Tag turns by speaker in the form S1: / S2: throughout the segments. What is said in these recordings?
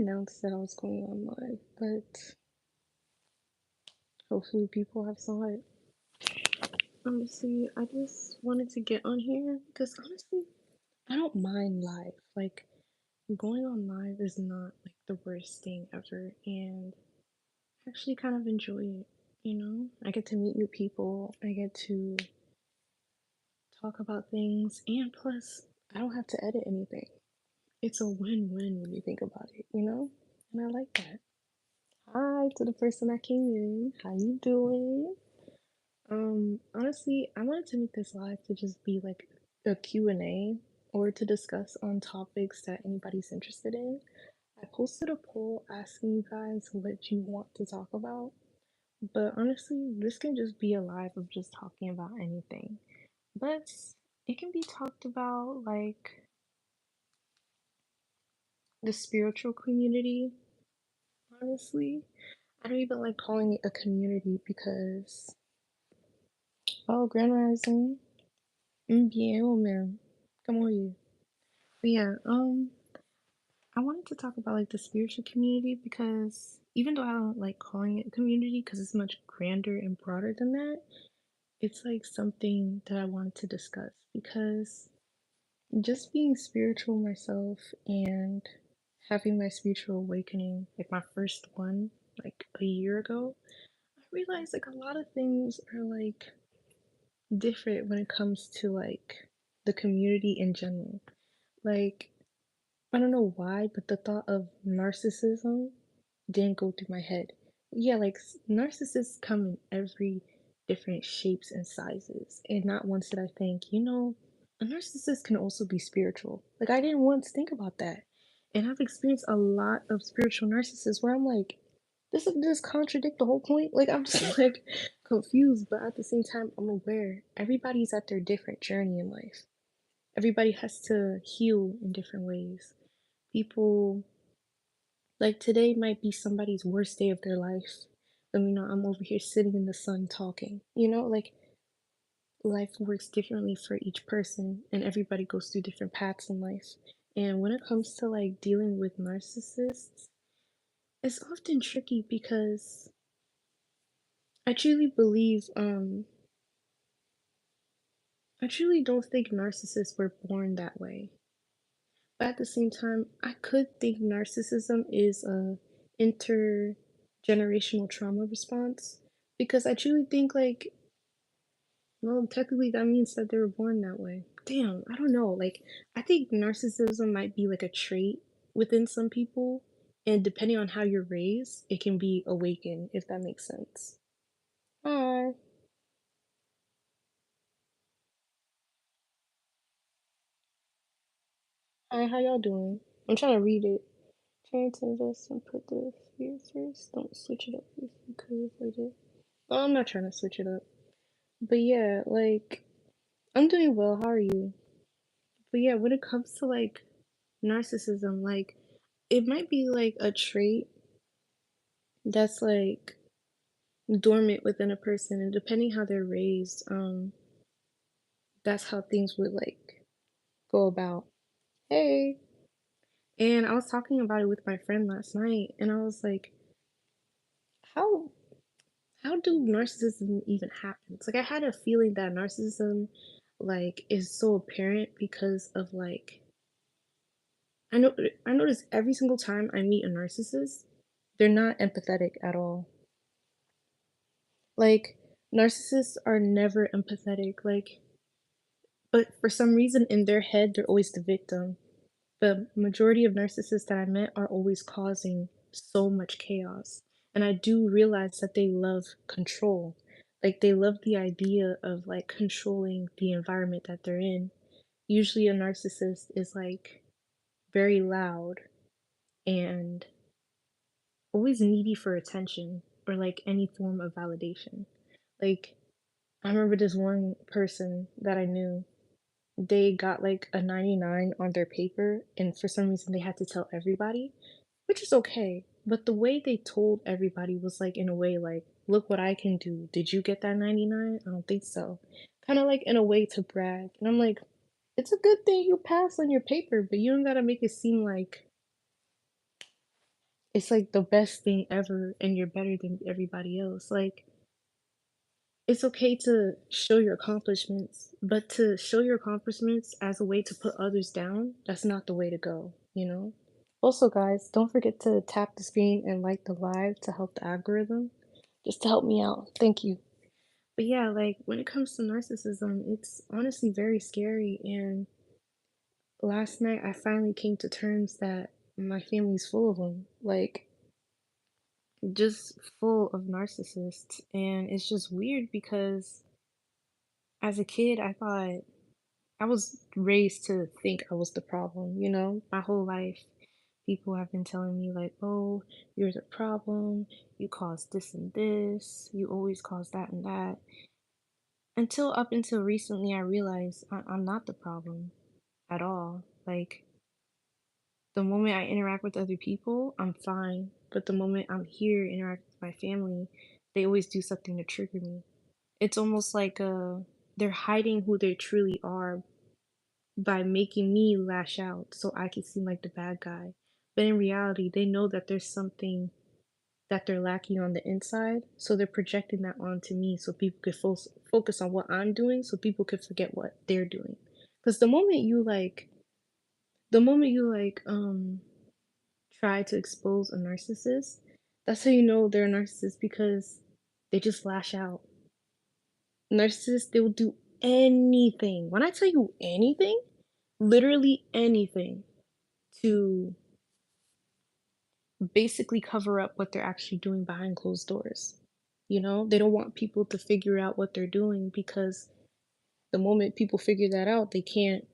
S1: announced that I was going on live, but hopefully people have saw it. Honestly, I just wanted to get on here because honestly, I don't mind live. Like going on live is not like the worst thing ever, and I actually kind of enjoy it. I get to meet new people. I get to talk about things, and plus, I don't have to edit anything. It's a win-win when you think about it. And I like that. Hi to the person that came in. How you doing? Honestly, I wanted to make this live to just be like a Q&A or to discuss on topics that anybody's interested in. I posted a poll asking you guys what you want to talk about, but honestly, this can just be a live of just talking about anything. But it can be talked about like the spiritual community, honestly. I don't even like calling it a community because, oh, Grand Rising. Bien, oh man. Come on, you. But yeah, I wanted to talk about like the spiritual community because even though I don't like calling it a community because it's much grander and broader than that, it's like something that I wanted to discuss because just being spiritual myself and having my spiritual awakening, like my first one, like a year ago, I realized like a lot of things are like different when it comes to like the community in general. Like, I don't know why, but the thought of narcissism didn't go through my head. Yeah, like narcissists come in every different shapes and sizes, and not once did I think, a narcissist can also be spiritual. Like, I didn't once think about that. And I've experienced a lot of spiritual narcissists where I'm like, this doesn't just contradict the whole point. Like, I'm just like confused, but at the same time, I'm aware everybody's at their different journey in life. Everybody has to heal in different ways. People, like today might be somebody's worst day of their life. I'm over here sitting in the sun talking. Like life works differently for each person and everybody goes through different paths in life. And when it comes to like dealing with narcissists, it's often tricky because I truly believe I truly don't think narcissists were born that way. But at the same time, I could think narcissism is a intergenerational trauma response because I truly think like, well, technically that means that they were born that way. Damn, I don't know. Like, I think narcissism might be like a trait within some people, and depending on how you're raised, it can be awakened, if that makes sense. Hi. Hi, how y'all doing? I'm trying to read it. Trying to invest and put the fears first. Don't switch it up if you could avoid it. Well, I'm not trying to switch it up. But yeah, like I'm doing well. How are you? But yeah, when it comes to like narcissism, like it might be like a trait that's like dormant within a person, and depending how they're raised, that's how things would like go about. Hey, and I was talking about it with my friend last night, and I was like, how how do narcissism even happen? It's like I had a feeling that narcissism like is so apparent because of like I know I notice every single time I meet a narcissist, they're not empathetic at all. Like narcissists are never empathetic. Like, but for some reason in their head, they're always the victim. The majority of narcissists that I met are always causing so much chaos. And I do realize that they love control. Like they love the idea of like controlling the environment that they're in. Usually a narcissist is like very loud and always needy for attention or like any form of validation. Like I remember this one person that I knew, they got like a 99 on their paper and for some reason they had to tell everybody, which is okay. But the way they told everybody was like in a way like, look what I can do. Did you get that 99? I don't think so. Kind of like in a way to brag. And I'm like, it's a good thing you passed on your paper, but you don't gotta make it seem like it's like the best thing ever and you're better than everybody else. Like, it's okay to show your accomplishments, but to show your accomplishments as a way to put others down, that's not the way to go, you know? Also, guys, don't forget to tap the screen and like the live to help the algorithm, just to help me out. Thank you. But yeah, like when it comes to narcissism, it's honestly very scary. And last night I finally came to terms that my family's full of them. Like, just full of narcissists. And it's just weird because as a kid, I thought I was raised to think I was the problem, you know? My whole life, people have been telling me, like, oh, you're the problem, you caused this and this, you always cause that and that. Until up until recently, I realized I'm not the problem at all. Like, the moment I interact with other people, I'm fine. But the moment I'm here interacting with my family, they always do something to trigger me. It's almost like they're hiding who they truly are by making me lash out so I can seem like the bad guy. But in reality, they know that there's something that they're lacking on the inside, so they're projecting that onto me so people could focus on what I'm doing so people could forget what they're doing. Because the moment you try to expose a narcissist, that's how you know they're a narcissist because they just lash out. Narcissists, they will do anything. When I tell you anything, literally anything to basically cover up what they're actually doing behind closed doors. You know, they don't want people to figure out what they're doing because the moment people figure that out, they can't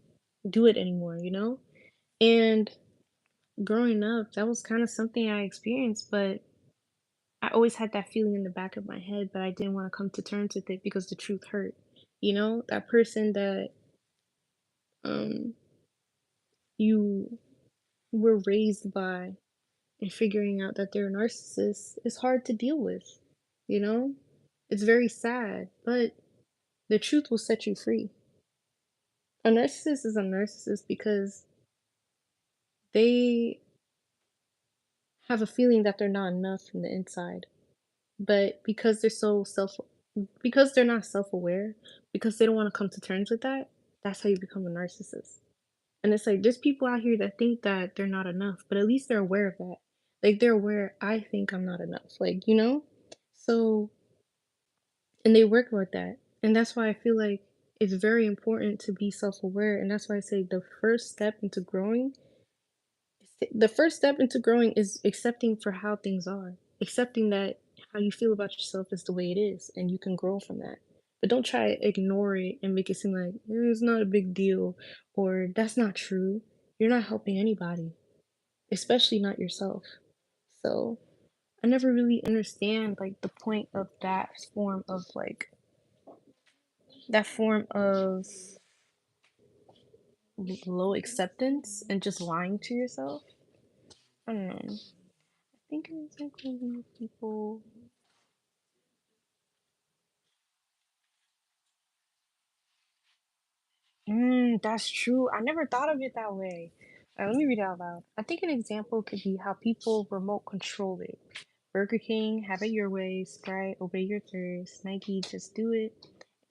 S1: do it anymore, you know? And growing up, that was kind of something I experienced, but I always had that feeling in the back of my head, but I didn't want to come to terms with it because the truth hurt. You know, that person that um you were raised by and figuring out that they're a narcissist is hard to deal with, you know? It's very sad, but the truth will set you free. A narcissist is a narcissist because they have a feeling that they're not enough from the inside. But because they're not self-aware, because they don't want to come to terms with that, that's how you become a narcissist. And it's like there's people out here that think that they're not enough, but at least they're aware of that. Like they're aware I think I'm not enough. Like, you know? So and they work with that. And that's why I feel like it's very important to be self-aware. And that's why I say the first step into growing is accepting for how things are. Accepting that how you feel about yourself is the way it is and you can grow from that. But don't try to ignore it and make it seem like it's not a big deal or that's not true. You're not helping anybody, especially not yourself. So I never really understand like the point of that form of low acceptance and just lying to yourself. I don't know. I think it's like when people. That's true. I never thought of it that way. Let me read it out loud. I think an example could be how people remote control it. Burger King, have it your way. Sprite, obey your thirst. Nike, just do it.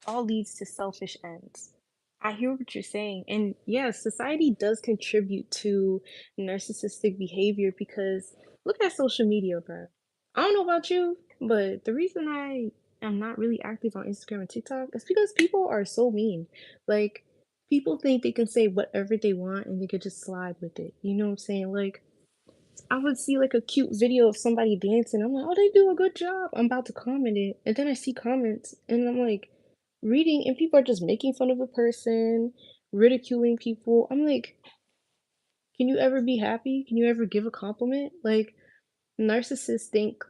S1: All leads to selfish ends. I hear what you're saying. And yeah, society does contribute to narcissistic behavior because look at social media, bro. I don't know about you, but the reason I am not really active on Instagram and TikTok is because people are so mean. Like, people think they can say whatever they want and they could just slide with it. You know what I'm saying? Like, I would see like a cute video of somebody dancing. I'm like, oh, they do a good job. I'm about to comment it. And then I see comments and I'm like reading, and people are just making fun of a person, ridiculing people. I'm like, can you ever be happy? Can you ever give a compliment? Like, narcissists think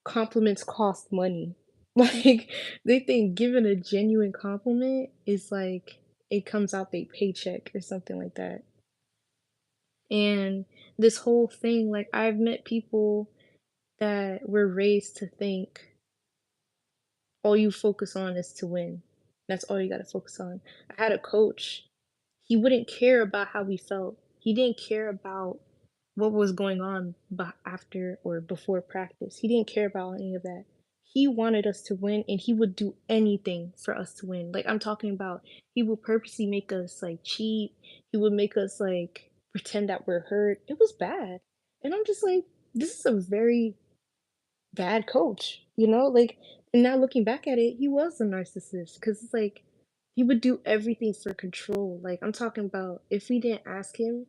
S1: compliments cost money. Like, they think giving a genuine compliment is like it comes out their paycheck or something like that. And this whole thing, like, I've met people that were raised to think all you focus on is to win. That's all you got to focus on. I had a coach, he wouldn't care about how we felt. He didn't care about what was going on after or before practice. He didn't care about any of that. He wanted us to win and he would do anything for us to win. Like I'm talking about he would purposely make us like cheat. He would make us like pretend that we're hurt. It was bad. And I'm just like, this is a very bad coach, you know? Like, and now looking back at it, he was a narcissist because it's like he would do everything for control. Like, I'm talking about if we didn't ask him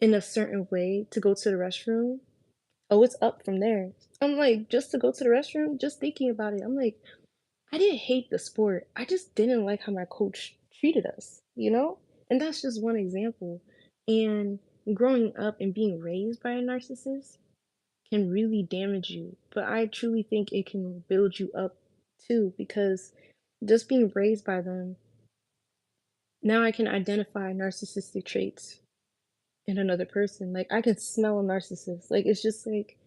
S1: in a certain way to go to the restroom, oh, it's up from there. I'm like, just to go to the restroom, just thinking about it, I'm like, I didn't hate the sport. I just didn't like how my coach treated us, you know? And that's just one example. And growing up and being raised by a narcissist can really damage you. But I truly think it can build you up too, because just being raised by them, now I can identify narcissistic traits in another person. Like I can smell a narcissist. Like it's just like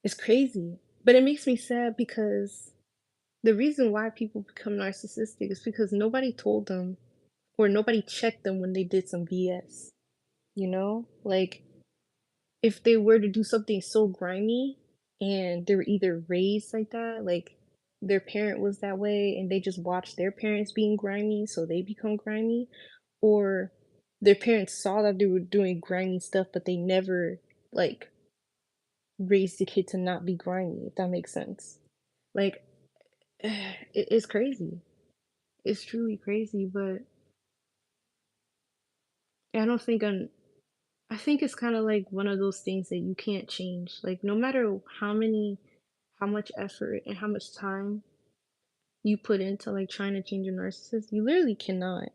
S1: it's crazy. But it makes me sad because the reason why people become narcissistic is because nobody told them or nobody checked them when they did some BS. You know? Like if they were to do something so grimy and they were either raised like that, like their parent was that way and they just watched their parents being grimy, so they become grimy, or their parents saw that they were doing grimy stuff, but they never like raised the kid to not be grimy, if that makes sense. Like, it's crazy. It's truly crazy, but I don't think I think it's kind of like one of those things that you can't change. Like no matter how much effort and how much time you put into like trying to change a narcissist, you literally cannot.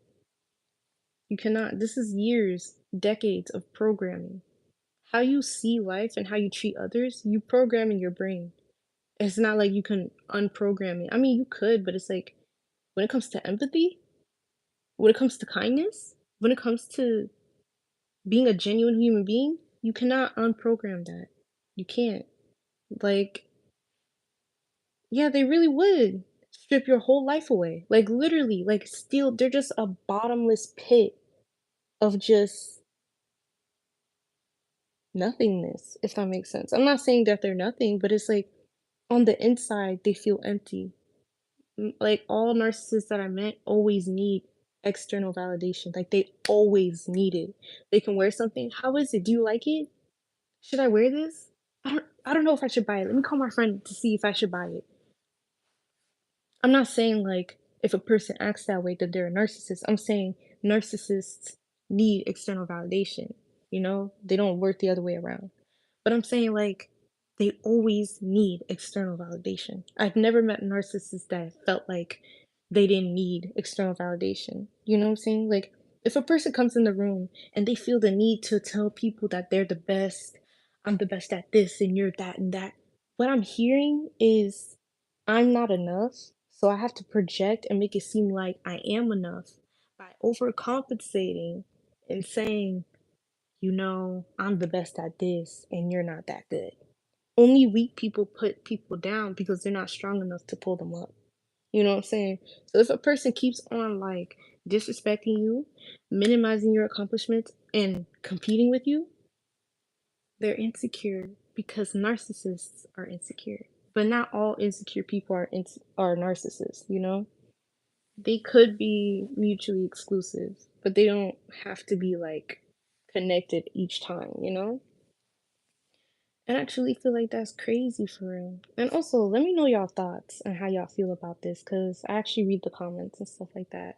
S1: You cannot. This is years, decades of programming. How you see life and how you treat others, you program in your brain. It's not like you can unprogram it. I mean, you could, but it's like when it comes to empathy, when it comes to kindness, when it comes to being a genuine human being, you cannot unprogram that. You can't. Like, yeah, they really would strip your whole life away. Like, literally, like, steal, they're just a bottomless pit of just nothingness, if that makes sense. I'm not saying that they're nothing, but it's like on the inside, they feel empty. Like, all narcissists that I met always need external validation. Like, they always need it. They can wear something. How is it? Do you like it? Should I wear this? I don't know if I should buy it. Let me call my friend to see if I should buy it. I'm not saying like if a person acts that way that they're a narcissist. I'm saying narcissists need external validation. You know, they don't work the other way around. But I'm saying like they always need external validation. I've never met narcissists that felt like they didn't need external validation. You know what I'm saying? Like if a person comes in the room and they feel the need to tell people that they're the best, I'm the best at this and you're that and that. What I'm hearing is I'm not enough, so I have to project and make it seem like I am enough by overcompensating and saying, you know, I'm the best at this and you're not that good. Only weak people put people down because they're not strong enough to pull them up. You know what I'm saying? So if a person keeps on like disrespecting you, minimizing your accomplishments, and competing with you, they're insecure because narcissists are insecure. But not all insecure people are narcissists, you know? They could be mutually exclusive, but they don't have to be like connected each time, you know? And I actually feel like that's crazy for real. And also, let me know y'all thoughts and how y'all feel about this because I actually read the comments and stuff like that.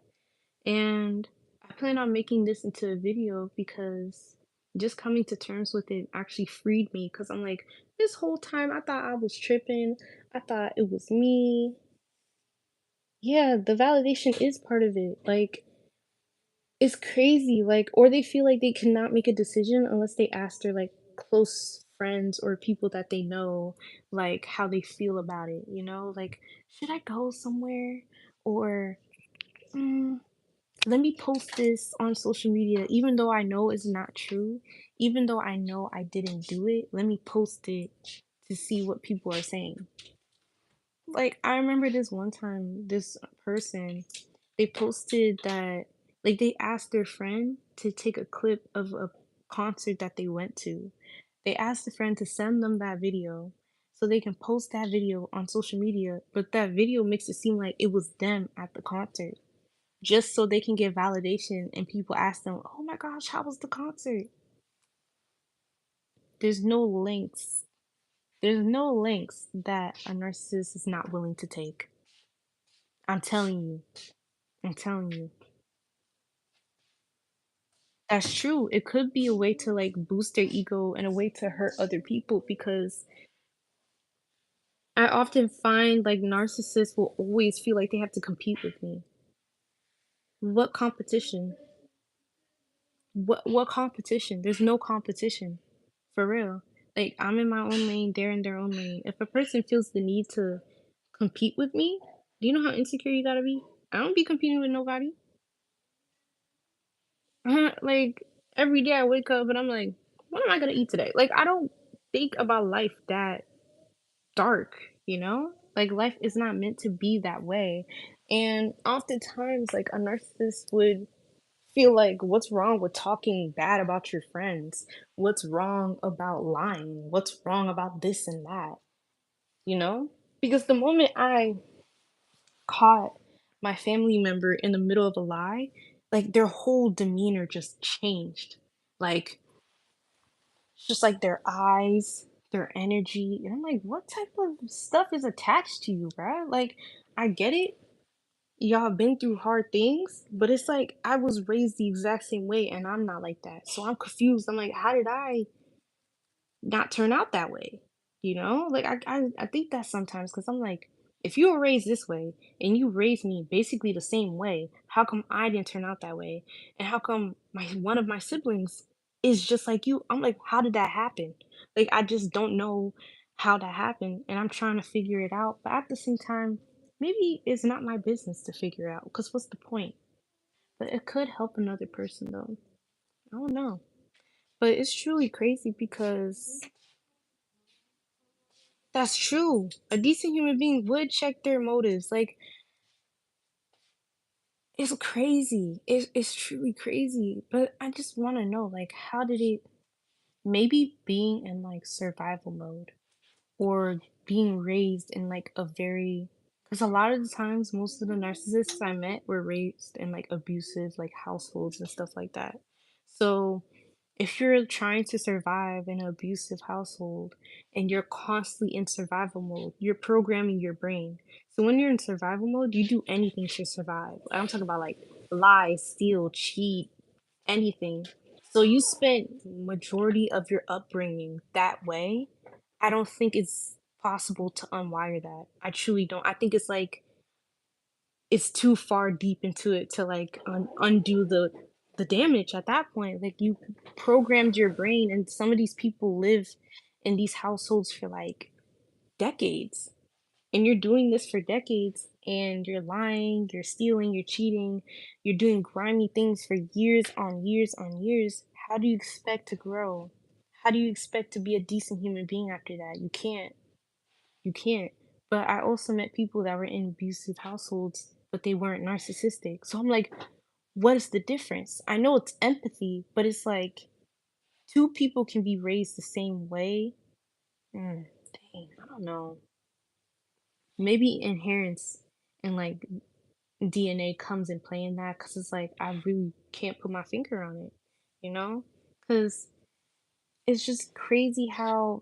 S1: And I plan on making this into a video because just coming to terms with it actually freed me because I'm like, this whole time I thought I was tripping. I thought it was me. Yeah, the validation is part of it. Like, it's crazy. Like, or they feel like they cannot make a decision unless they ask their like close friends or people that they know, like how they feel about it, you know? Like, should I go somewhere? Or mm, let me post this on social media, even though I know it's not true, even though I know I didn't do it, let me post it to see what people are saying. Like, I remember this one time, this person, they posted that, like, they asked their friend to take a clip of a concert that they went to. They asked a friend to send them that video so they can post that video on social media, but that video makes it seem like it was them at the concert just so they can get validation and people ask them, "Oh my gosh, how was the concert?" There's no links. There's no links that a narcissist is not willing to take. I'm telling you. I'm telling you. That's true. It could be a way to like boost their ego and a way to hurt other people because I often find like narcissists will always feel like they have to compete with me. What competition? What competition? There's no competition. For real. Like I'm in my own lane, they're in their own lane. If a person feels the need to compete with me, do you know how insecure you gotta be? I don't be competing with nobody. Like every day I wake up and I'm like, what am I gonna eat today? Like I don't think about life that dark, you know? Like life is not meant to be that way. And oftentimes like a narcissist would feel like what's wrong with talking bad about your friends? What's wrong about lying? What's wrong about this and that? You know? Because the moment I caught my family member in the middle of a lie, like their whole demeanor just changed. Like just like their eyes, their energy. And I'm like, what type of stuff is attached to you, bruh? Like, I get it. Y'all been through hard things, but it's like I was raised the exact same way and I'm not like that. So I'm confused. I'm like, how did I not turn out that way, you know? Like I think that sometimes because I'm like, if you were raised this way and you raised me basically the same way, how come I didn't turn out that way? And how come my one of my siblings is just like you? I'm like, how did that happen? Like I just don't know how that happened and I'm trying to figure it out. But at the same time, maybe it's not my business to figure out because what's the point? But it could help another person though. I don't know. But it's truly crazy because that's true. A decent human being would check their motives. Like, it's crazy. It's truly crazy. But I just want to know, like, how did it, maybe being in like survival mode or being raised in like a very, because a lot of the times, most of the narcissists I met were raised in like abusive, like households and stuff like that. So, if you're trying to survive in an abusive household and you're constantly in survival mode, you're programming your brain. So when you're in survival mode, you do anything to survive. I'm talking about like lie, steal, cheat, anything. So you spent majority of your upbringing that way. I don't think it's possible to unwire that. I truly don't. I think it's too far deep into it to like undo the damage at that point. Like you programmed your brain and some of these people live in these households for like decades and you're doing this for decades and you're lying, you're stealing, you're cheating, you're doing grimy things for years on years on years. How do you expect to grow? How do you expect to be a decent human being after that? You can't. You can't. But I also met people that were in abusive households, but they weren't narcissistic. So I'm like, what is the difference? I know it's empathy, but it's like two people can be raised the same way. Dang, I don't know. Maybe inherence and like DNA comes in play in that because it's like I really can't put my finger on it, you know? Because it's just crazy how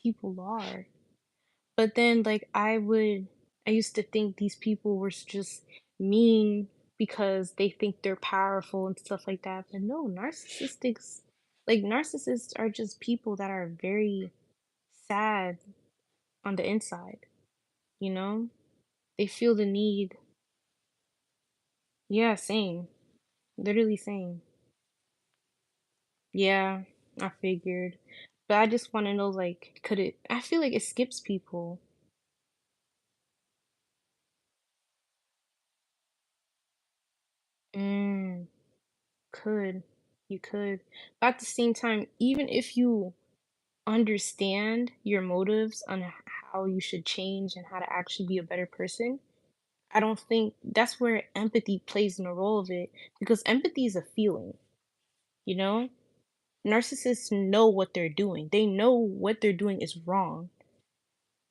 S1: people are. But then, like, I used to think these people were just mean because they think they're powerful and stuff like that. But no, narcissists are just people that are very sad on the inside, you know? They feel the need. Yeah, same. Literally same. Yeah, I figured. But I just want to know, like, I feel like it skips people. Mm. Could. You could. But at the same time, even if you understand your motives on how you should change and how to actually be a better person, I don't think that's where empathy plays in the role of it because empathy is a feeling. you know? Narcissists know what they're doing. They know what they're doing is wrong,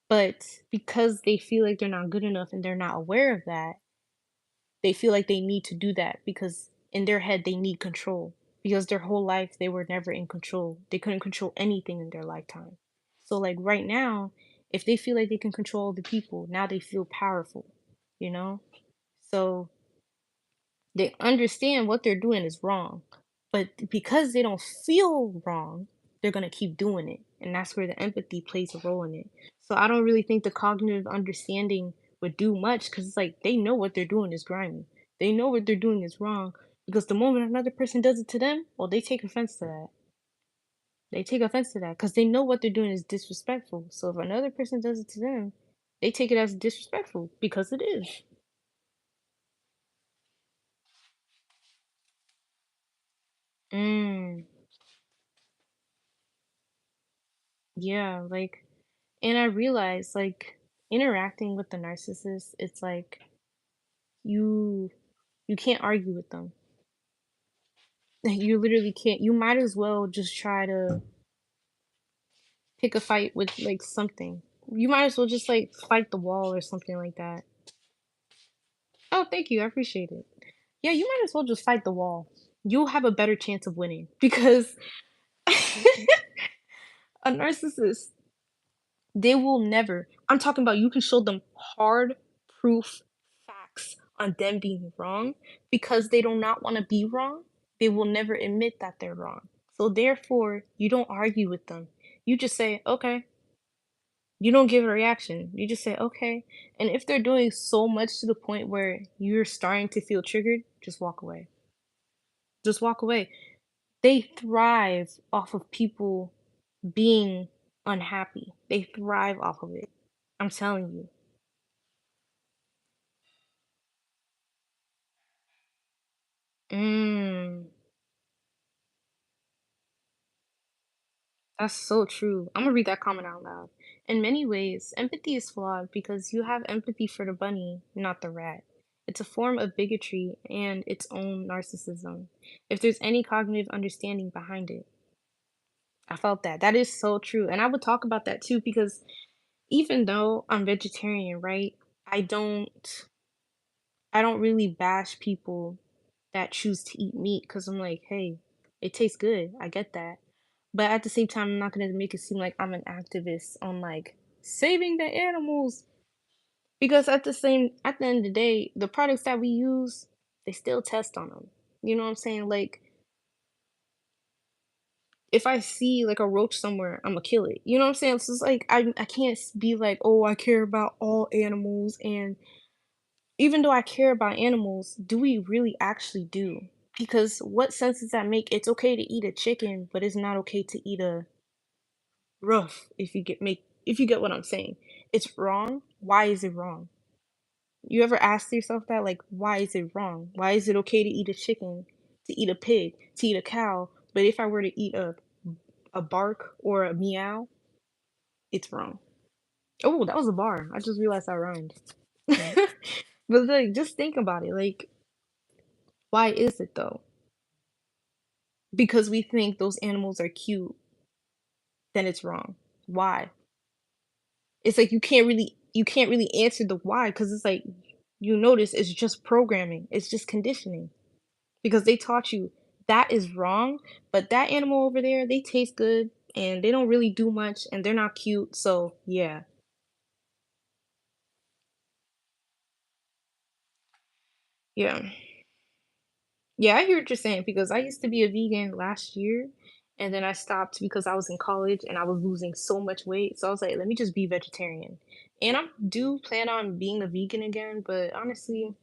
S1: but because they feel like they're not good enough and they're not aware of that, they feel like they need to do that because in their head they need control. Because their whole life they were never in control. They couldn't control anything in their lifetime. So like right now, if they feel like they can control the people, now they feel powerful, you know? So they understand what they're doing is wrong, but because they don't feel wrong, they're gonna keep doing it, and that's where the empathy plays a role in it. So I don't really think the cognitive understanding would do much because it's like they know what they're doing is grimy. They know what they're doing is wrong because the moment another person does it to them, well, they take offense to that. They take offense to that because they know what they're doing is disrespectful. So if another person does it to them, they take it as disrespectful because it is. Mm, yeah, like and I realized, like, interacting with the narcissist, it's like you you can't argue with them. You literally can't. You might as well just try to pick a fight with like something. You might as well just like fight the wall or something like that. Oh, thank you. I appreciate it. Yeah, you might as well just fight the wall. You'll have a better chance of winning because a narcissist, they will never. I'm talking about you can show them hard proof facts on them being wrong because they do not want to be wrong. They will never admit that they're wrong. So therefore, you don't argue with them. You just say, "Okay." You don't give a reaction. You just say, "Okay." And if they're doing so much to the point where you're starting to feel triggered, just walk away. Just walk away. They thrive off of people being unhappy. They thrive off of it. I'm telling you. Mm, that's so true. I'm gonna read that comment out loud. In many ways, empathy is flawed because you have empathy for the bunny, not the rat. It's a form of bigotry and its own narcissism, if there's any cognitive understanding behind it. I felt that. That is so true. And I would talk about that too because even though I'm vegetarian, right? I don't I don't really bash people that choose to eat meat because I'm like, hey, it tastes good. I get that. But at the same time, I'm not gonna make it seem like I'm an activist on like saving the animals because at the end of the day, the products that we use, they still test on them. You know what I'm saying? Like if I see like a roach somewhere, I'm gonna kill it. You know what I'm saying? So it's like I can't be like, oh, I care about all animals and even though I care about animals, do we really actually do? Because what sense does that make? It's okay to eat a chicken, but it's not okay to eat a rough if you get what I'm saying. It's wrong. Why is it wrong? You ever asked yourself that? Like, why is it wrong? Why is it okay to eat a chicken, to eat a pig, to eat a cow, but if I were to eat a bark or a meow, it's wrong. Oh, that was a bar. I just realized I rhymed. But like, just think about it. Like, why is it though? Because we think those animals are cute, then it's wrong. Why? It's like you can't really answer the why because it's like you notice it's just programming. It's just conditioning because they taught you that is wrong, but that animal over there, they taste good and they don't really do much and they're not cute. So, yeah. Yeah. Yeah, I hear what you're saying because I used to be a vegan last year and then I stopped because I was in college and I was losing so much weight. So I was like, let me just be vegetarian. And I do plan on being a vegan again, but honestly,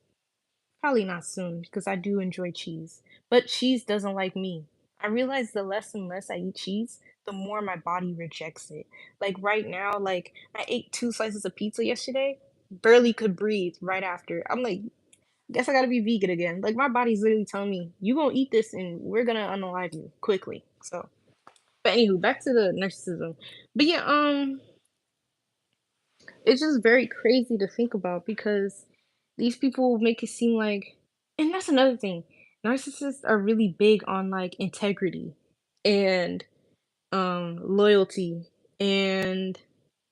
S1: probably not soon because I do enjoy cheese. But cheese doesn't like me. I realize the less and less I eat cheese, the more my body rejects it. Like right now, like I ate 2 slices of pizza yesterday, barely could breathe right after. I'm like, guess I gotta be vegan again. Like my body's literally telling me, you gonna eat this and we're gonna unalive you quickly. So but anywho, back to the narcissism. But yeah, it's just very crazy to think about because these people make it seem like and that's another thing. Narcissists are really big on like integrity and loyalty and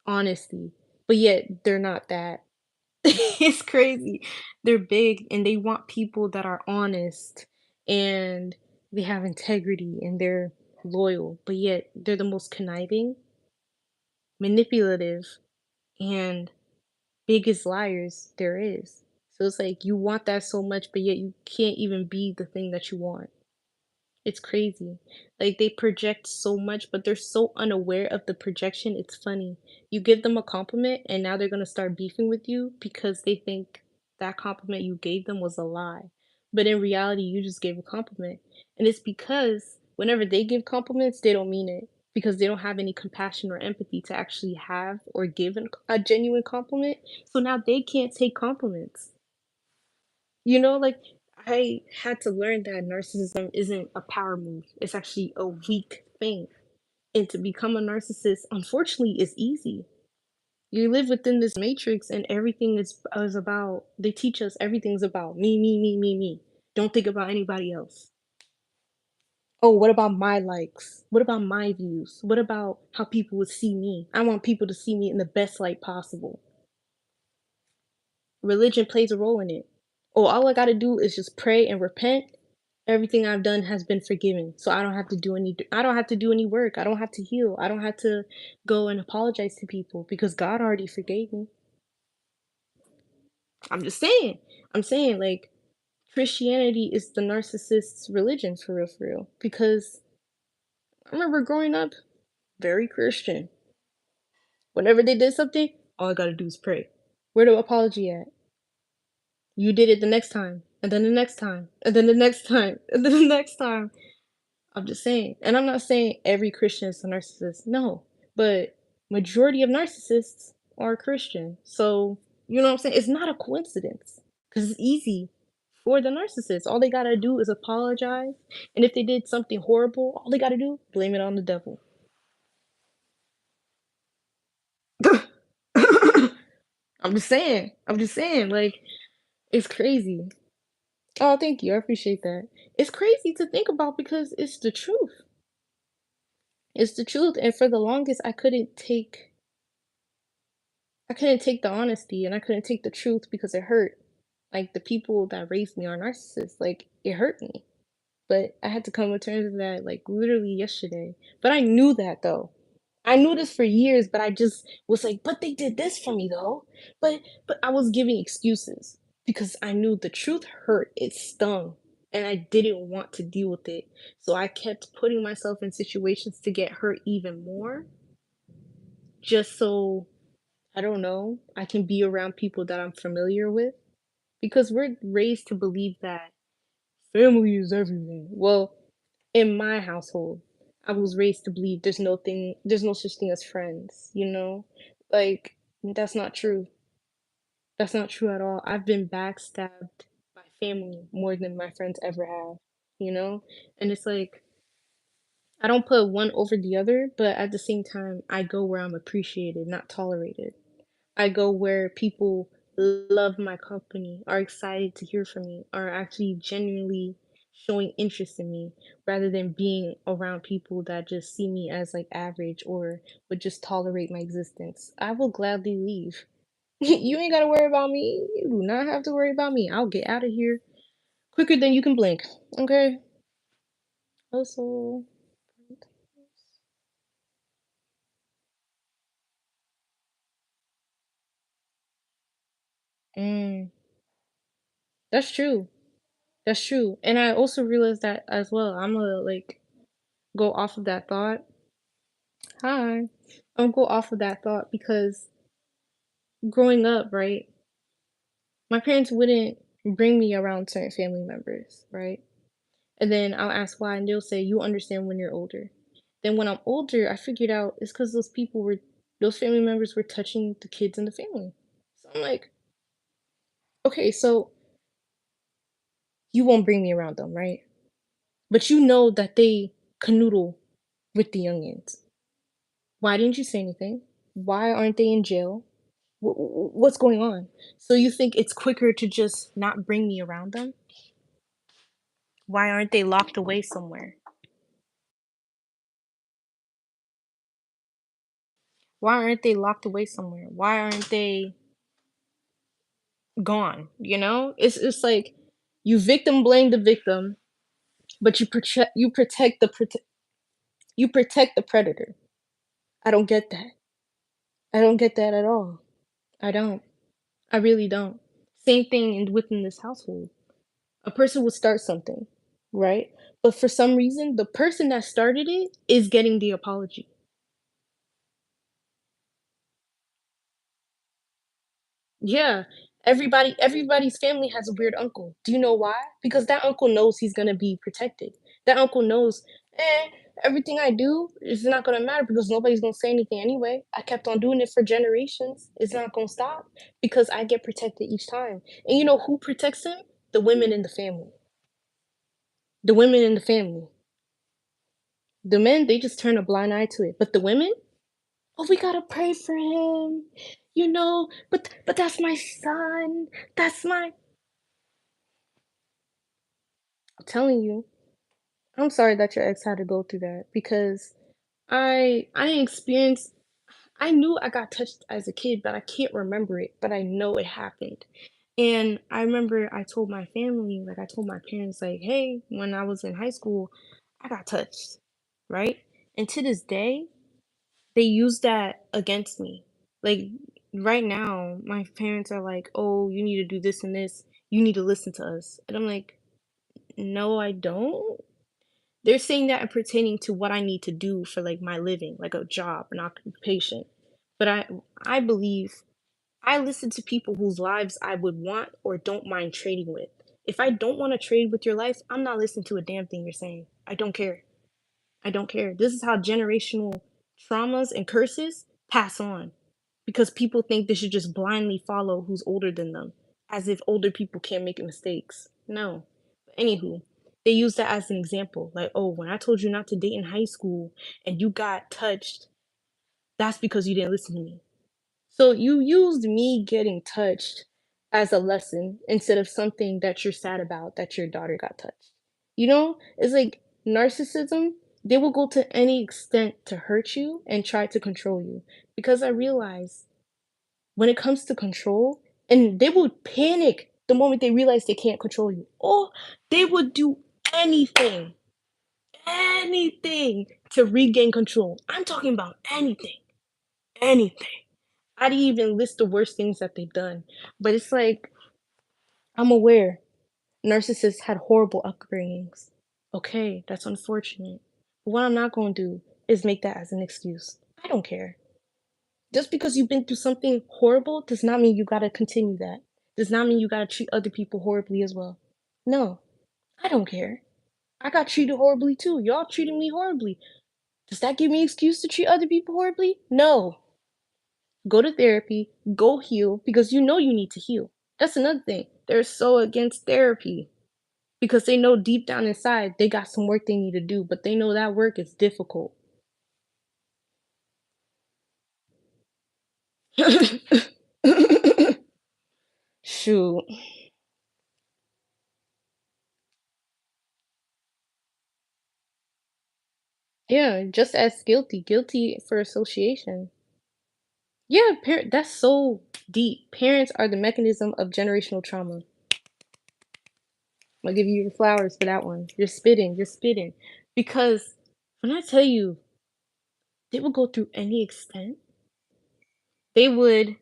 S1: honesty, but yet they're not that. It's crazy. They're big and they want people that are honest and they have integrity and they're loyal, but yet they're the most conniving, manipulative, and biggest liars there is. So it's like you want that so much, but yet you can't even be the thing that you want. It's crazy. Like, they project so much, but they're so unaware of the projection, it's funny. You give them a compliment, and now they're gonna start beefing with you because they think that compliment you gave them was a lie. But in reality, you just gave a compliment. And it's because whenever they give compliments, they don't mean it because they don't have any compassion or empathy to actually have or give a genuine compliment. So now they can't take compliments. You know, like, I had to learn that narcissism isn't a power move. It's actually a weak thing. And to become a narcissist, unfortunately, is easy. You live within this matrix and everything is about they teach us everything's about me, me, me, me, me. Don't think about anybody else. Oh, what about my likes? What about my views? What about how people would see me? I want people to see me in the best light possible. Religion plays a role in it. Oh, all I gotta do is just pray and repent. Everything I've done has been forgiven. So I don't have to do any work. I don't have to heal. I don't have to go and apologize to people because God already forgave me. I'm just saying. I'm saying like Christianity is the narcissist's religion for real. Because I remember growing up very Christian. Whenever they did something, all I gotta do is pray. Where the apology at? You did it the next time, and then the next time, and then the next time, and then the next time. I'm just saying, and I'm not saying every Christian is a narcissist, no, but majority of narcissists are Christian. So, you know what I'm saying? It's not a coincidence because it's easy for the narcissist. All they gotta do is apologize, and if they did something horrible, all they gotta do blame it on the devil. I'm just saying. I'm just saying. Like it's crazy. Oh, thank you. I appreciate that. It's crazy to think about because it's the truth. It's the truth. And for the longest, I couldn't take the honesty and I couldn't take the truth because it hurt. Like the people that raised me are narcissists. Like it hurt me. But I had to come to terms with that like literally yesterday. But I knew that though. I knew this for years, but I just was like, but they did this for me though. But I was giving excuses because I knew the truth hurt. It stung. And I didn't want to deal with it. So I kept putting myself in situations to get hurt even more, just so I don't know, I can be around people that I'm familiar with. Because we're raised to believe that family is everything. Well, in my household, I was raised to believe there's no such thing as friends, you know? Like, that's not true. That's not true at all. I've been backstabbed by family more than my friends ever have, you know? And it's like, I don't put one over the other, but at the same time, I go where I'm appreciated, not tolerated. I go where people love my company, are excited to hear from me, are actually genuinely showing interest in me rather than being around people that just see me as like average or would just tolerate my existence. I will gladly leave. You ain't got to worry about me. You do not have to worry about me. I'll get out of here quicker than you can blink. Okay? Also, mm, that's true. That's true. And I also realized that as well. I'm gonna like go off of that thought. Hi. I'll go off of that thought because growing up, right, my parents wouldn't bring me around certain family members, right? And then I'll ask why, and they'll say, "You understand when you're older." Then when I'm older, I figured out it's because those family members were touching the kids in the family. So I'm like, okay, so you won't bring me around them, right? But you know that they canoodle with the youngins. Why didn't you say anything? Why aren't they in jail? What's going on? So you think it's quicker to just not bring me around them? Why aren't they locked away somewhere? Why aren't they locked away somewhere? Why aren't they gone? You know? It's like you victim blame the victim, but you protect the predator. I don't get that. I don't get that at all. I don't. I really don't. Same thing within this household. A person would start something, right? But for some reason, the person that started it is getting the apology. Yeah. Everybody's family has a weird uncle. Do you know why? Because that uncle knows he's gonna be protected. That uncle knows, eh, everything I do is not gonna matter because nobody's gonna say anything anyway. I kept on doing it for generations. It's not gonna stop because I get protected each time. And you know who protects him? The women in the family. The women in the family. The men, they just turn a blind eye to it. But the women, oh, we gotta pray for him. But that's my son. That's my I'm telling you. I'm sorry that your ex had to go through that because I experienced I knew I got touched as a kid, but I can't remember it, but I know it happened. And I remember I told my family, like I told my parents, like, hey, when I was in high school, I got touched, right? And to this day, they use that against me. Like right now, my parents are like, oh, you need to do this and this. You need to listen to us. And I'm like, no, I don't. They're saying that and pertaining to what I need to do for like my living, like a job, an occupation. But I believe I listen to people whose lives I would want or don't mind trading with. If I don't want to trade with your life, I'm not listening to a damn thing you're saying. I don't care. I don't care. This is how generational traumas and curses pass on because people think they should just blindly follow who's older than them, as if older people can't make mistakes. No. But anywho, they use that as an example. Like, oh, when I told you not to date in high school and you got touched, that's because you didn't listen to me. So you used me getting touched as a lesson instead of something that you're sad about that your daughter got touched. You know, it's like narcissism, they will go to any extent to hurt you and try to control you. Because I realize when it comes to control, and they would panic the moment they realize they can't control you. Or they would do anything, anything to regain control. I'm talking about anything, anything. I didn't even list the worst things that they've done. But it's like, I'm aware narcissists had horrible upbringings. Okay, that's unfortunate. But what I'm not going to do is make that as an excuse. I don't care. Just because you've been through something horrible does not mean you got to continue that. Does not mean you got to treat other people horribly as well. No, I don't care. I got treated horribly too. Y'all treated me horribly. Does that give me excuse to treat other people horribly? No. Go to therapy, go heal because you know you need to heal. That's another thing. They're so against therapy because they know deep down inside they got some work they need to do, but they know that work is difficult. Shoot. Yeah, just as guilty. Guilty for association. Yeah, that's so deep. Parents are the mechanism of generational trauma. I'll give you your flowers for that one. You're spitting, you're spitting. Because when I tell you they will go through any extent, they would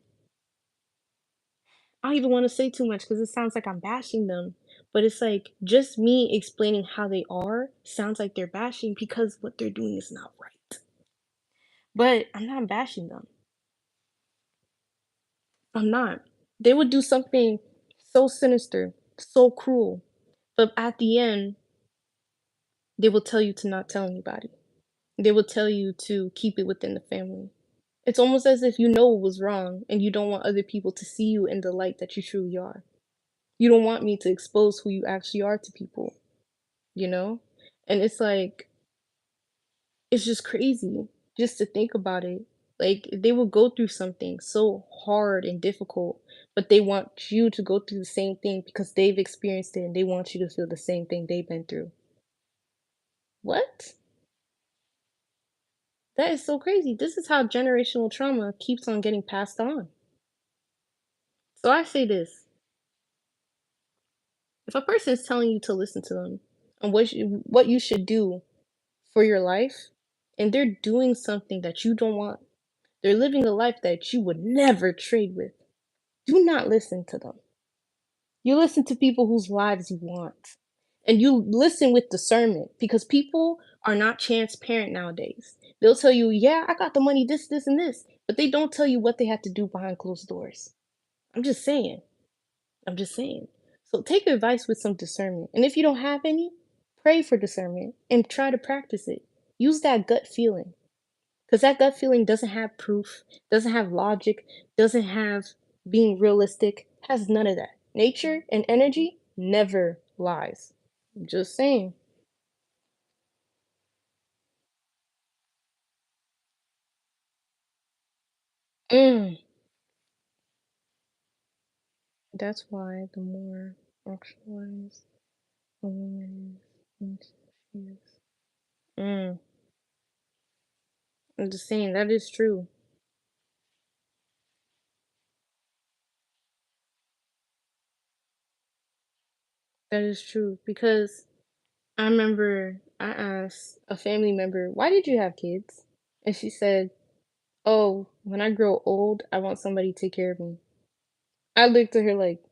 S1: I don't even want to say too much because it sounds like I'm bashing them. But it's like just me explaining how they are sounds like they're bashing because what they're doing is not right. But I'm not bashing them. I'm not. They would do something so sinister, so cruel. But at the end, they will tell you to not tell anybody. They will tell you to keep it within the family. It's almost as if you know it was wrong and you don't want other people to see you in the light that you truly are. You don't want me to expose who you actually are to people. You know? And it's like, it's just crazy just to think about it. Like, they will go through something so hard and difficult, but they want you to go through the same thing because they've experienced it and they want you to feel the same thing they've been through. What? That is so crazy. This is how generational trauma keeps on getting passed on. So I say this, if a person is telling you to listen to them and what you should do for your life, and they're doing something that you don't want, they're living a life that you would never trade with, do not listen to them. You listen to people whose lives you want. And you listen with discernment because people are not transparent nowadays. They'll tell you, yeah, I got the money, this, and this, but they don't tell you what they have to do behind closed doors. I'm just saying. I'm just saying. So take advice with some discernment. And if you don't have any, pray for discernment and try to practice it. Use that gut feeling because that gut feeling doesn't have proof, doesn't have logic, doesn't have being realistic, has none of that. Nature and energy never lies. Just saying. Mm. That's why the more actualized a woman is, she is. Mm. I'm just saying that is true. That is true because I remember I asked a family member, "Why did you have kids?" And she said, "Oh, when I grow old, I want somebody to take care of me." I looked at her like,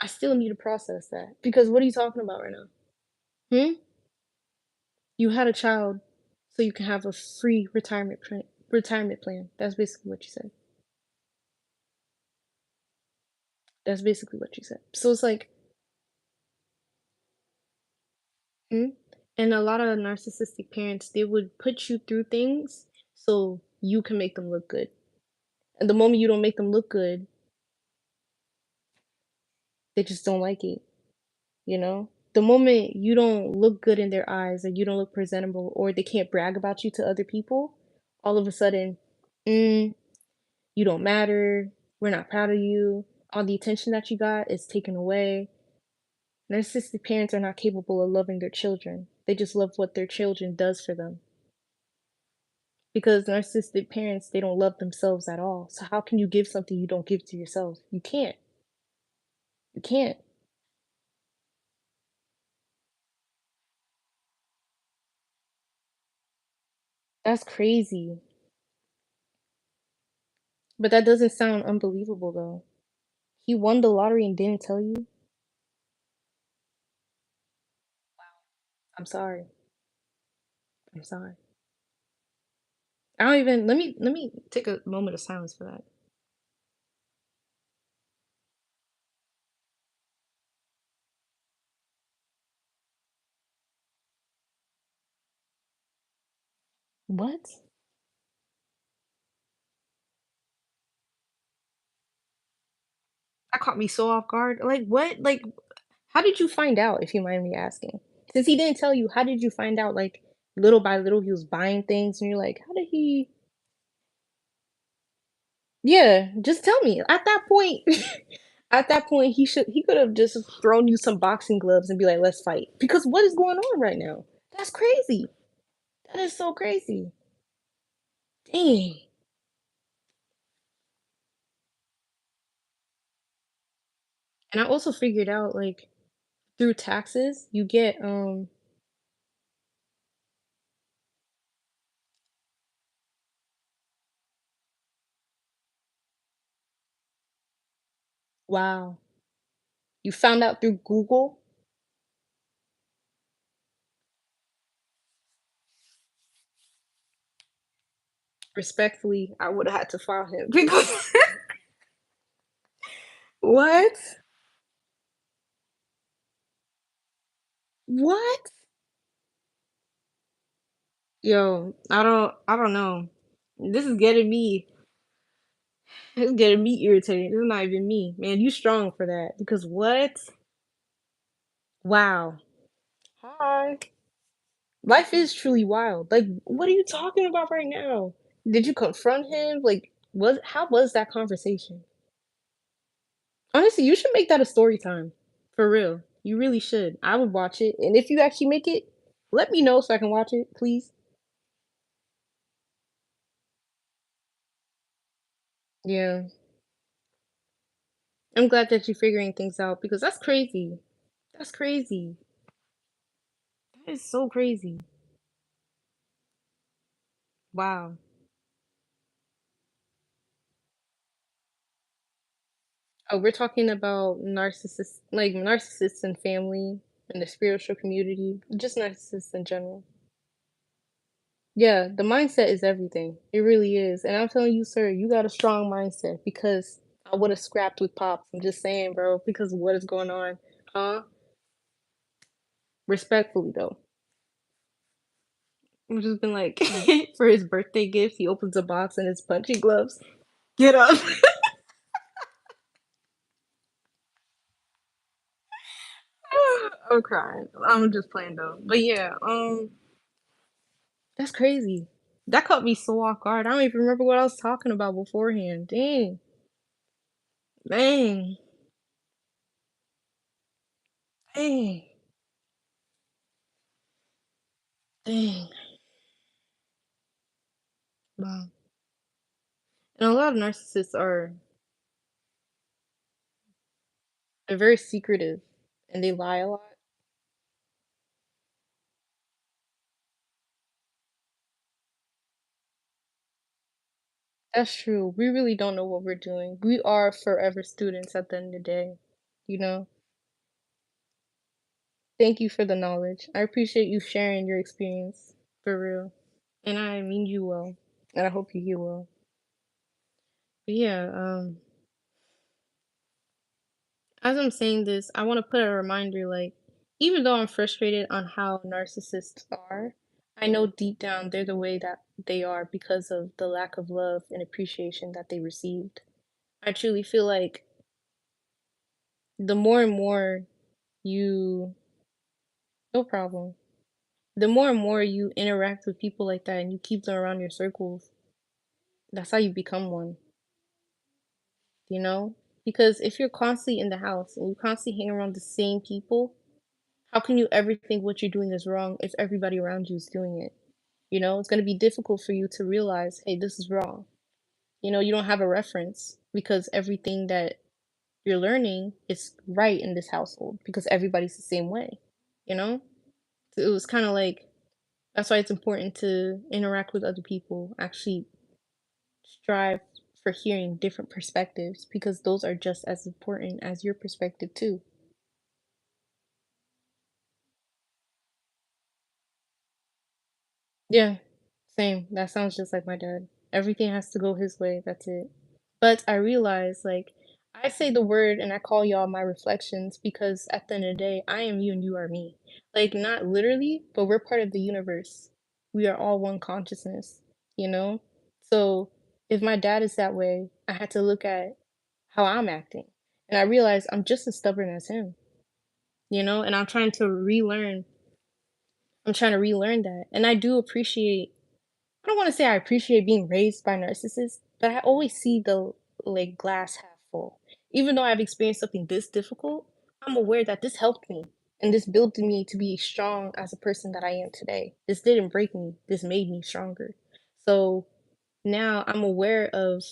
S1: "I still need to process that because what are you talking about right now?" Hmm? You had a child so you can have a free retirement plan. That's basically what you said. That's basically what you said. So it's like, hmm? And a lot of narcissistic parents, they would put you through things so you can make them look good. And the moment you don't make them look good, they just don't like it, you know? The moment you don't look good in their eyes or you don't look presentable or they can't brag about you to other people, all of a sudden, mm, you don't matter. We're not proud of you. All the attention that you got is taken away. Narcissistic parents are not capable of loving their children. They just love what their children does for them. Because narcissistic parents, they don't love themselves at all. So how can you give something you don't give to yourself? You can't. You can't. That's crazy. But that doesn't sound unbelievable though. He won the lottery and didn't tell you? I'm sorry. I'm sorry. I don't even let me take a moment of silence for that. What? That caught me so off guard. Like what? Like how did you find out if you mind me asking? Since he didn't tell you, how did you find out like little by little he was buying things and you're like, how did he Yeah, just tell me. At that point at that point he could have just thrown you some boxing gloves and be like, "Let's fight." Because what is going on right now? That's crazy. That is so crazy. Dang. And I also figured out like through taxes, you get wow. You found out through Google? Respectfully, I would have had to file him because what? What? Yo, I don't know. This is getting me it's getting me irritated. This is not even me. Man, you strong for that. Because what? Wow. Hi. Life is truly wild. Like, what are you talking about right now? Did you confront him? Like, was how was that conversation? Honestly, you should make that a story time. For real. You really should. I would watch it. And if you actually make it, let me know so I can watch it, please. Yeah. I'm glad that you're figuring things out because that's crazy. That's crazy. That is so crazy. Wow. Oh, we're talking about narcissists, like narcissists and family and the spiritual community, just narcissists in general. Yeah, the mindset is everything. It really is. And I'm telling you, sir, you got a strong mindset because I would have scrapped with Pops. I'm just saying, bro, because of what is going on. Huh? Respectfully, though. I've just been like, for his birthday gift, he opens a box and it's punching gloves. Get up. I'm crying. I'm just playing though. But yeah, that's crazy. That caught me so off guard. I don't even remember what I was talking about beforehand. Dang. Dang. Dang. Dang. Wow. And a lot of narcissists are they're very secretive and they lie a lot. That's true. We really don't know what we're doing. We are forever students at the end of the day, you know? Thank you for the knowledge. I appreciate you sharing your experience for real. And I mean you well. And I hope you heal well. But yeah, as I'm saying this, I want to put a reminder like, even though I'm frustrated on how narcissists are, I know deep down they're the way that they are because of the lack of love and appreciation that they received. I truly feel like the more and more you, no problem, the more and more you interact with people like that and you keep them around your circles, that's how you become one, you know? Because if you're constantly in the house and you constantly hang around the same people, how can you ever think what you're doing is wrong if everybody around you is doing it? You know, it's going to be difficult for you to realize, hey, this is wrong. You know, you don't have a reference because everything that you're learning is right in this household because everybody's the same way, you know? So it was kind of like that's why it's important to interact with other people, actually strive for hearing different perspectives because those are just as important as your perspective, too. Yeah, same. That sounds just like my dad. Everything has to go his way. That's it. But I realize, like, I say the word and I call y'all my reflections because at the end of the day, I am you and you are me. Like, not literally, but we're part of the universe. We are all one consciousness, you know? So if my dad is that way, I had to look at how I'm acting. And I realized I'm just as stubborn as him, you know? And I'm trying to relearn that. And I do appreciate I don't want to say I appreciate being raised by narcissists, but I always see the like glass half full. Even though I've experienced something this difficult, I'm aware that this helped me and this built me to be strong as a person that I am today. This didn't break me. This made me stronger. So now I'm aware of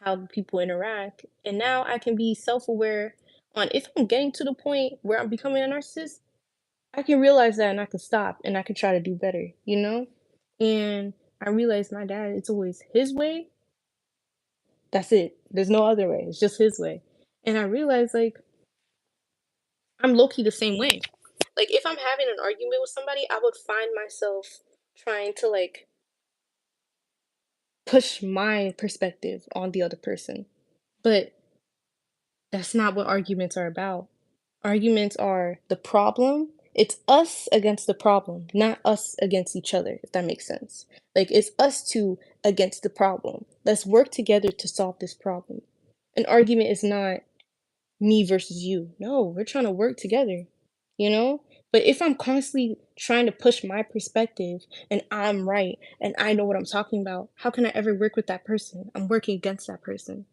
S1: how the people interact, and now I can be self-aware on if I'm getting to the point where I'm becoming a narcissist, I can realize that and I can stop and I can try to do better, you know? And I realized my dad, it's always his way. That's it. There's no other way. It's just his way. And I realized like I'm low key the same way. Like if I'm having an argument with somebody, I would find myself trying to like push my perspective on the other person. But that's not what arguments are about. Arguments are the problem. It's us against the problem, not us against each other, if that makes sense. Like it's us two against the problem. Let's work together to solve this problem. An argument is not me versus you. No, we're trying to work together, you know? But if I'm constantly trying to push my perspective and I'm right and I know what I'm talking about, how can I ever work with that person? I'm working against that person,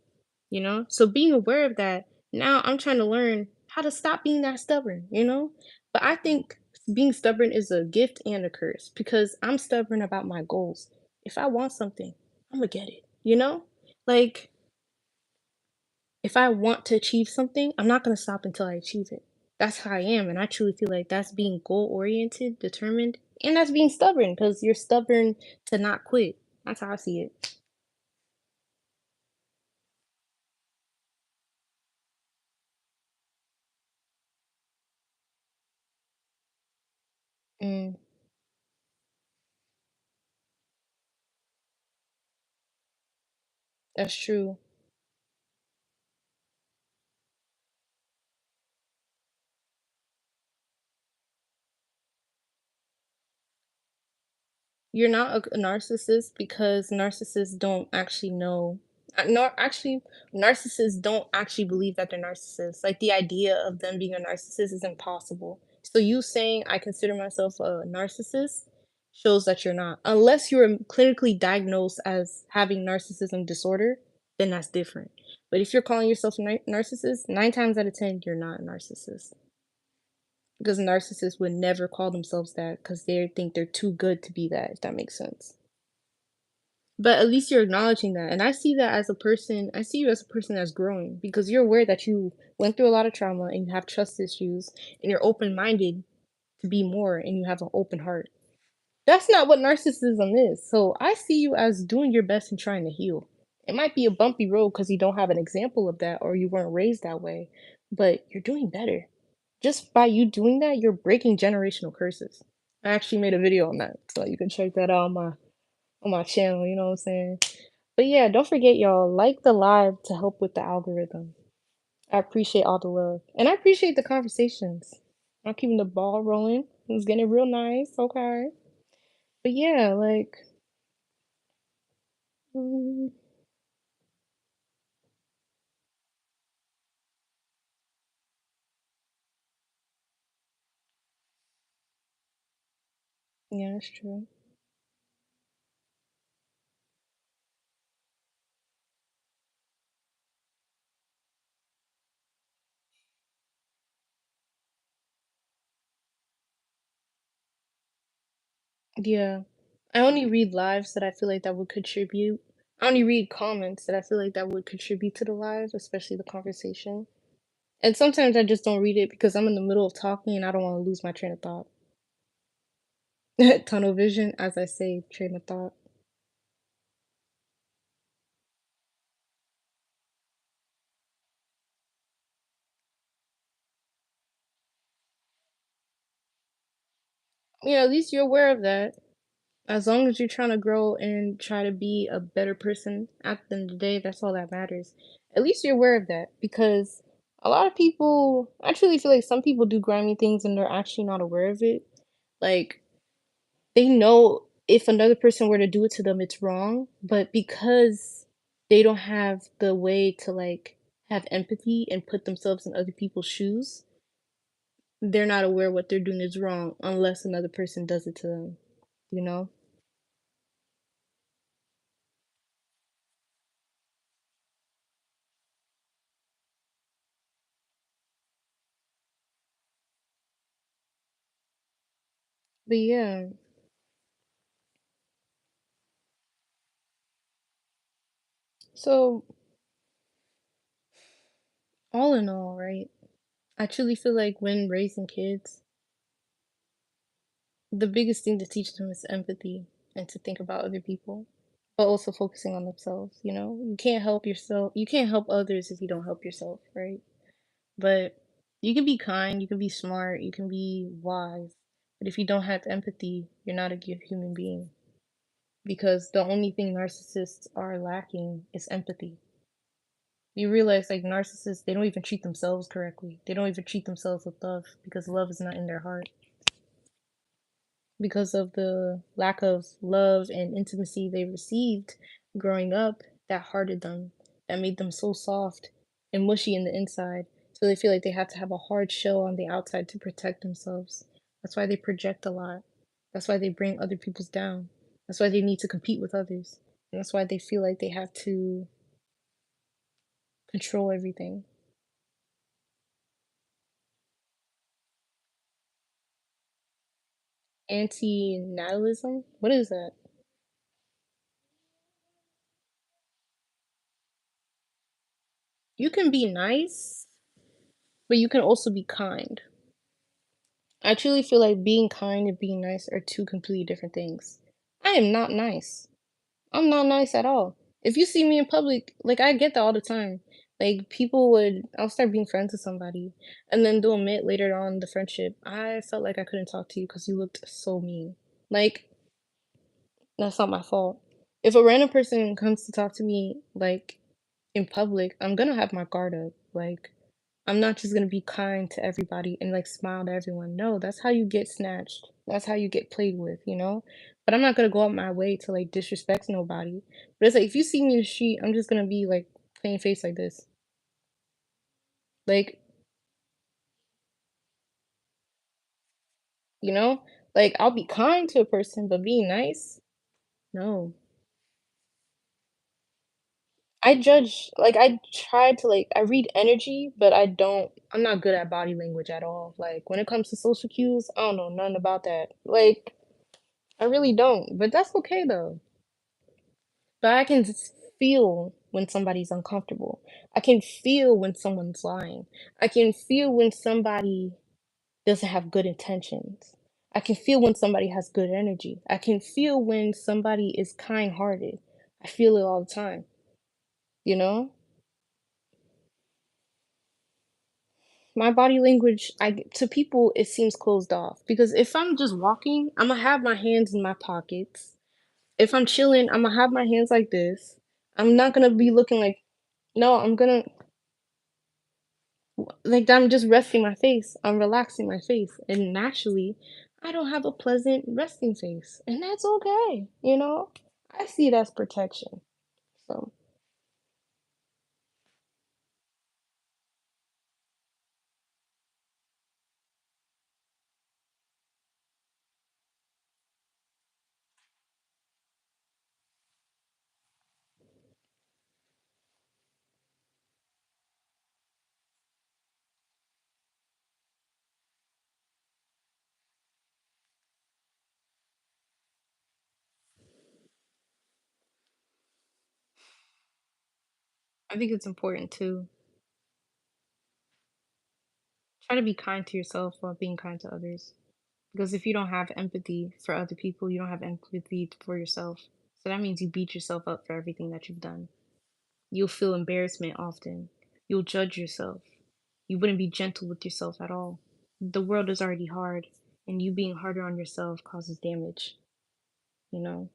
S1: you know? So being aware of that, now I'm trying to learn how to stop being that stubborn, you know? But I think being stubborn is a gift and a curse because I'm stubborn about my goals. If I want something, I'm gonna get it, you know? Like, if I want to achieve something, I'm not gonna stop until I achieve it. That's how I am, and I truly feel like that's being goal oriented, determined, and that's being stubborn because you're stubborn to not quit. That's how I see it. Mm, that's true. You're not a narcissist because narcissists don't actually know. Actually, narcissists don't actually believe that they're narcissists. Like the idea of them being a narcissist is impossible. So you saying I consider myself a narcissist shows that you're not. Unless you're clinically diagnosed as having narcissism disorder, then that's different. But if you're calling yourself a narcissist, 9 times out of 10, you're not a narcissist. Because narcissists would never call themselves that because they think they're too good to be that, if that makes sense. But at least you're acknowledging that, and I see that as a person I see you as a person that's growing because you're aware that you went through a lot of trauma and you have trust issues and you're open-minded to be more and you have an open heart. That's not what narcissism is. So I see you as doing your best and trying to heal. It might be a bumpy road because you don't have an example of that or you weren't raised that way, but you're doing better. Just by you doing that, you're breaking generational curses. I actually made a video on that, so you can check that out on my channel, you know what I'm saying? But yeah, don't forget y'all, like the live to help with the algorithm. I appreciate all the love. And I appreciate the conversations. I'm keeping the ball rolling. It's getting real nice, okay? But yeah, like, mm, yeah, that's true. Yeah. I only read lives that I feel like that would contribute. I only read comments that I feel like that would contribute to the live, especially the conversation. And sometimes I just don't read it because I'm in the middle of talking and I don't want to lose my train of thought. Tunnel vision, as I say, train of thought. Yeah, at least you're aware of that. As long as you're trying to grow and try to be a better person at the end of the day, that's all that matters. At least you're aware of that because a lot of people, I truly feel like some people do grimy things and they're actually not aware of it. Like, they know if another person were to do it to them, it's wrong, but because they don't have the way to like have empathy and put themselves in other people's shoes, they're not aware what they're doing is wrong unless another person does it to them, you know? But yeah, so all in all, right? I truly feel like when raising kids, the biggest thing to teach them is empathy and to think about other people, but also focusing on themselves, you know? You can't help yourself. You can't help others if you don't help yourself, right? But you can be kind, you can be smart, you can be wise, but if you don't have empathy, you're not a good human being because the only thing narcissists are lacking is empathy. You realize like narcissists, they don't even treat themselves correctly. They don't even treat themselves with love because love is not in their heart. Because of the lack of love and intimacy they received growing up, that hardened them, that made them so soft and mushy in the inside. So they feel like they have to have a hard shell on the outside to protect themselves. That's why they project a lot. That's why they bring other people's down. That's why they need to compete with others. And that's why they feel like they have to control everything. Anti-natalism? What is that? You can be nice, but you can also be kind. I truly feel like being kind and being nice are two completely different things. I am not nice. I'm not nice at all. If you see me in public, like I get that all the time. Like I'll start being friends with somebody, and then they'll admit later on in the friendship, I felt like I couldn't talk to you because you looked so mean. Like that's not my fault. If a random person comes to talk to me like in public, I'm gonna have my guard up. Like I'm not just gonna be kind to everybody and like smile to everyone. No, that's how you get snatched. That's how you get played with, you know? But I'm not gonna go out my way to like disrespect nobody. But it's like if you see me in the street, I'm just gonna be like plain face like this. Like, you know? Like I'll be kind to a person, but being nice? No. I try to like I read energy, but I'm not good at body language at all. Like when it comes to social cues, I don't know nothing about that. Like I really don't, but that's okay though. But I can feel when somebody's uncomfortable. I can feel when someone's lying. I can feel when somebody doesn't have good intentions. I can feel when somebody has good energy. I can feel when somebody is kind-hearted. I feel it all the time, you know? My body language, to people, it seems closed off because if I'm just walking, I'm gonna have my hands in my pockets. If I'm chilling, I'm gonna have my hands like this. I'm not gonna be looking like, no, I'm just resting my face. I'm relaxing my face. And naturally, I don't have a pleasant resting face. And that's okay, you know? I see it as protection. So I think it's important to try to be kind to yourself while being kind to others. Because if you don't have empathy for other people, you don't have empathy for yourself. So that means you beat yourself up for everything that you've done. You'll feel embarrassment often. You'll judge yourself. You wouldn't be gentle with yourself at all. The world is already hard, and you being harder on yourself causes damage, you know?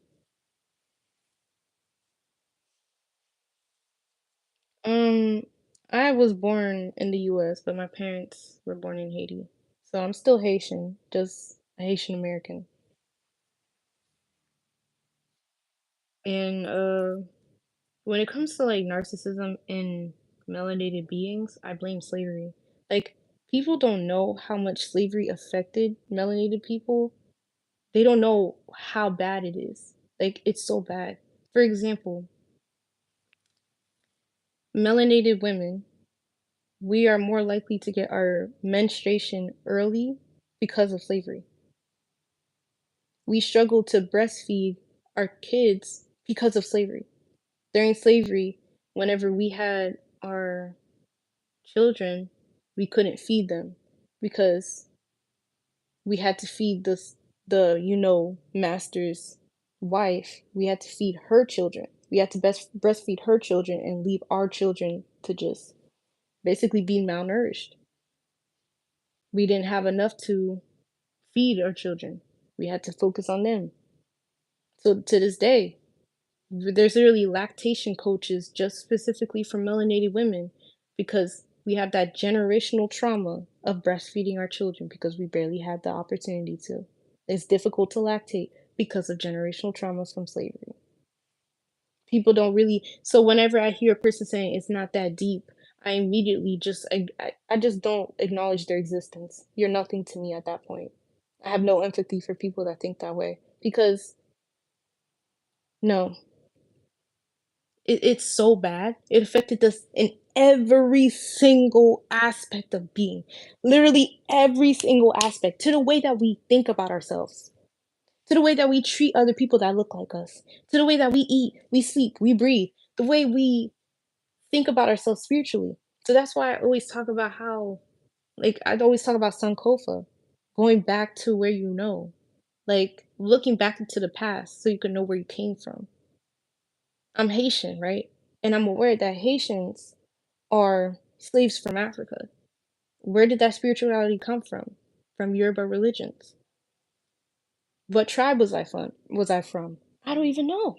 S1: Um, I was born in the US, but my parents were born in Haiti. So I'm still Haitian, just a Haitian American. And when it comes to like narcissism in melanated beings, I blame slavery. Like people don't know how much slavery affected melanated people. They don't know how bad it is. Like it's so bad. For example, melanated women, we are more likely to get our menstruation early because of slavery. We struggle to breastfeed our kids because of slavery. During slavery, whenever we had our children, we couldn't feed them because we had to feed master's wife. We had to feed her children. We had to breastfeed her children and leave our children to just basically be malnourished. We didn't have enough to feed our children. We had to focus on them. So to this day, there's literally lactation coaches just specifically for melanated women because we have that generational trauma of breastfeeding our children because we barely had the opportunity to. It's difficult to lactate because of generational traumas from slavery. People don't really, so whenever I hear a person saying it's not that deep, I immediately just I just don't acknowledge their existence. You're nothing to me at that point. I have no empathy for people that think that way because no, it's so bad. It affected us in every single aspect of being, literally every single aspect, to the way that we think about ourselves, to the way that we treat other people that look like us, to the way that we eat, we sleep, we breathe, the way we think about ourselves spiritually. So that's why I always talk about how, like, I'd always talk about Sankofa, going back to where you know, like looking back into the past so you can know where you came from. I'm Haitian, right? And I'm aware that Haitians are slaves from Africa. Where did that spirituality come from? From Yoruba religions. What tribe was I from? I don't even know.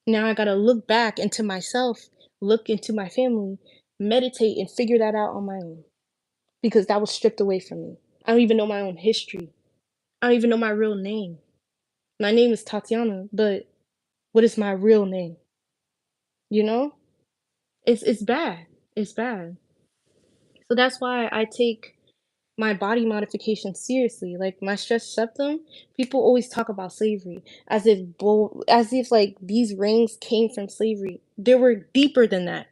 S1: Now I gotta look back into myself, look into my family, meditate, and figure that out on my own because that was stripped away from me. I don't even know my own history. I don't even know my real name. My name is Tatiana, but what is my real name? You know? It's bad. It's bad. So that's why I take my body modification seriously. Like my stress septum, people always talk about slavery as if like these rings came from slavery. They were deeper than that.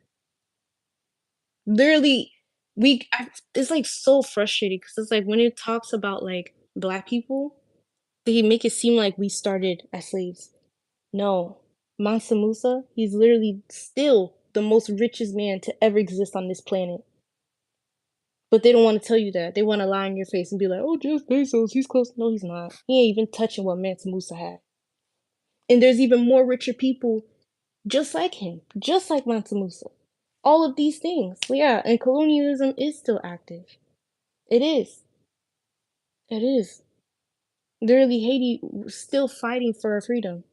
S1: Literally, it's like so frustrating because it's like when it talks about like black people, they make it seem like we started as slaves. No, Mansa Musa, he's literally still the most richest man to ever exist on this planet. But they don't want to tell you that. They want to lie in your face and be like, "Oh, Jeff Bezos, he's close." No, he's not. He ain't even touching what Mansa Musa had. And there's even more richer people just like him, just like Mansa Musa. All of these things. Yeah, and colonialism is still active. It is. It is. Literally, Haiti still fighting for our freedom.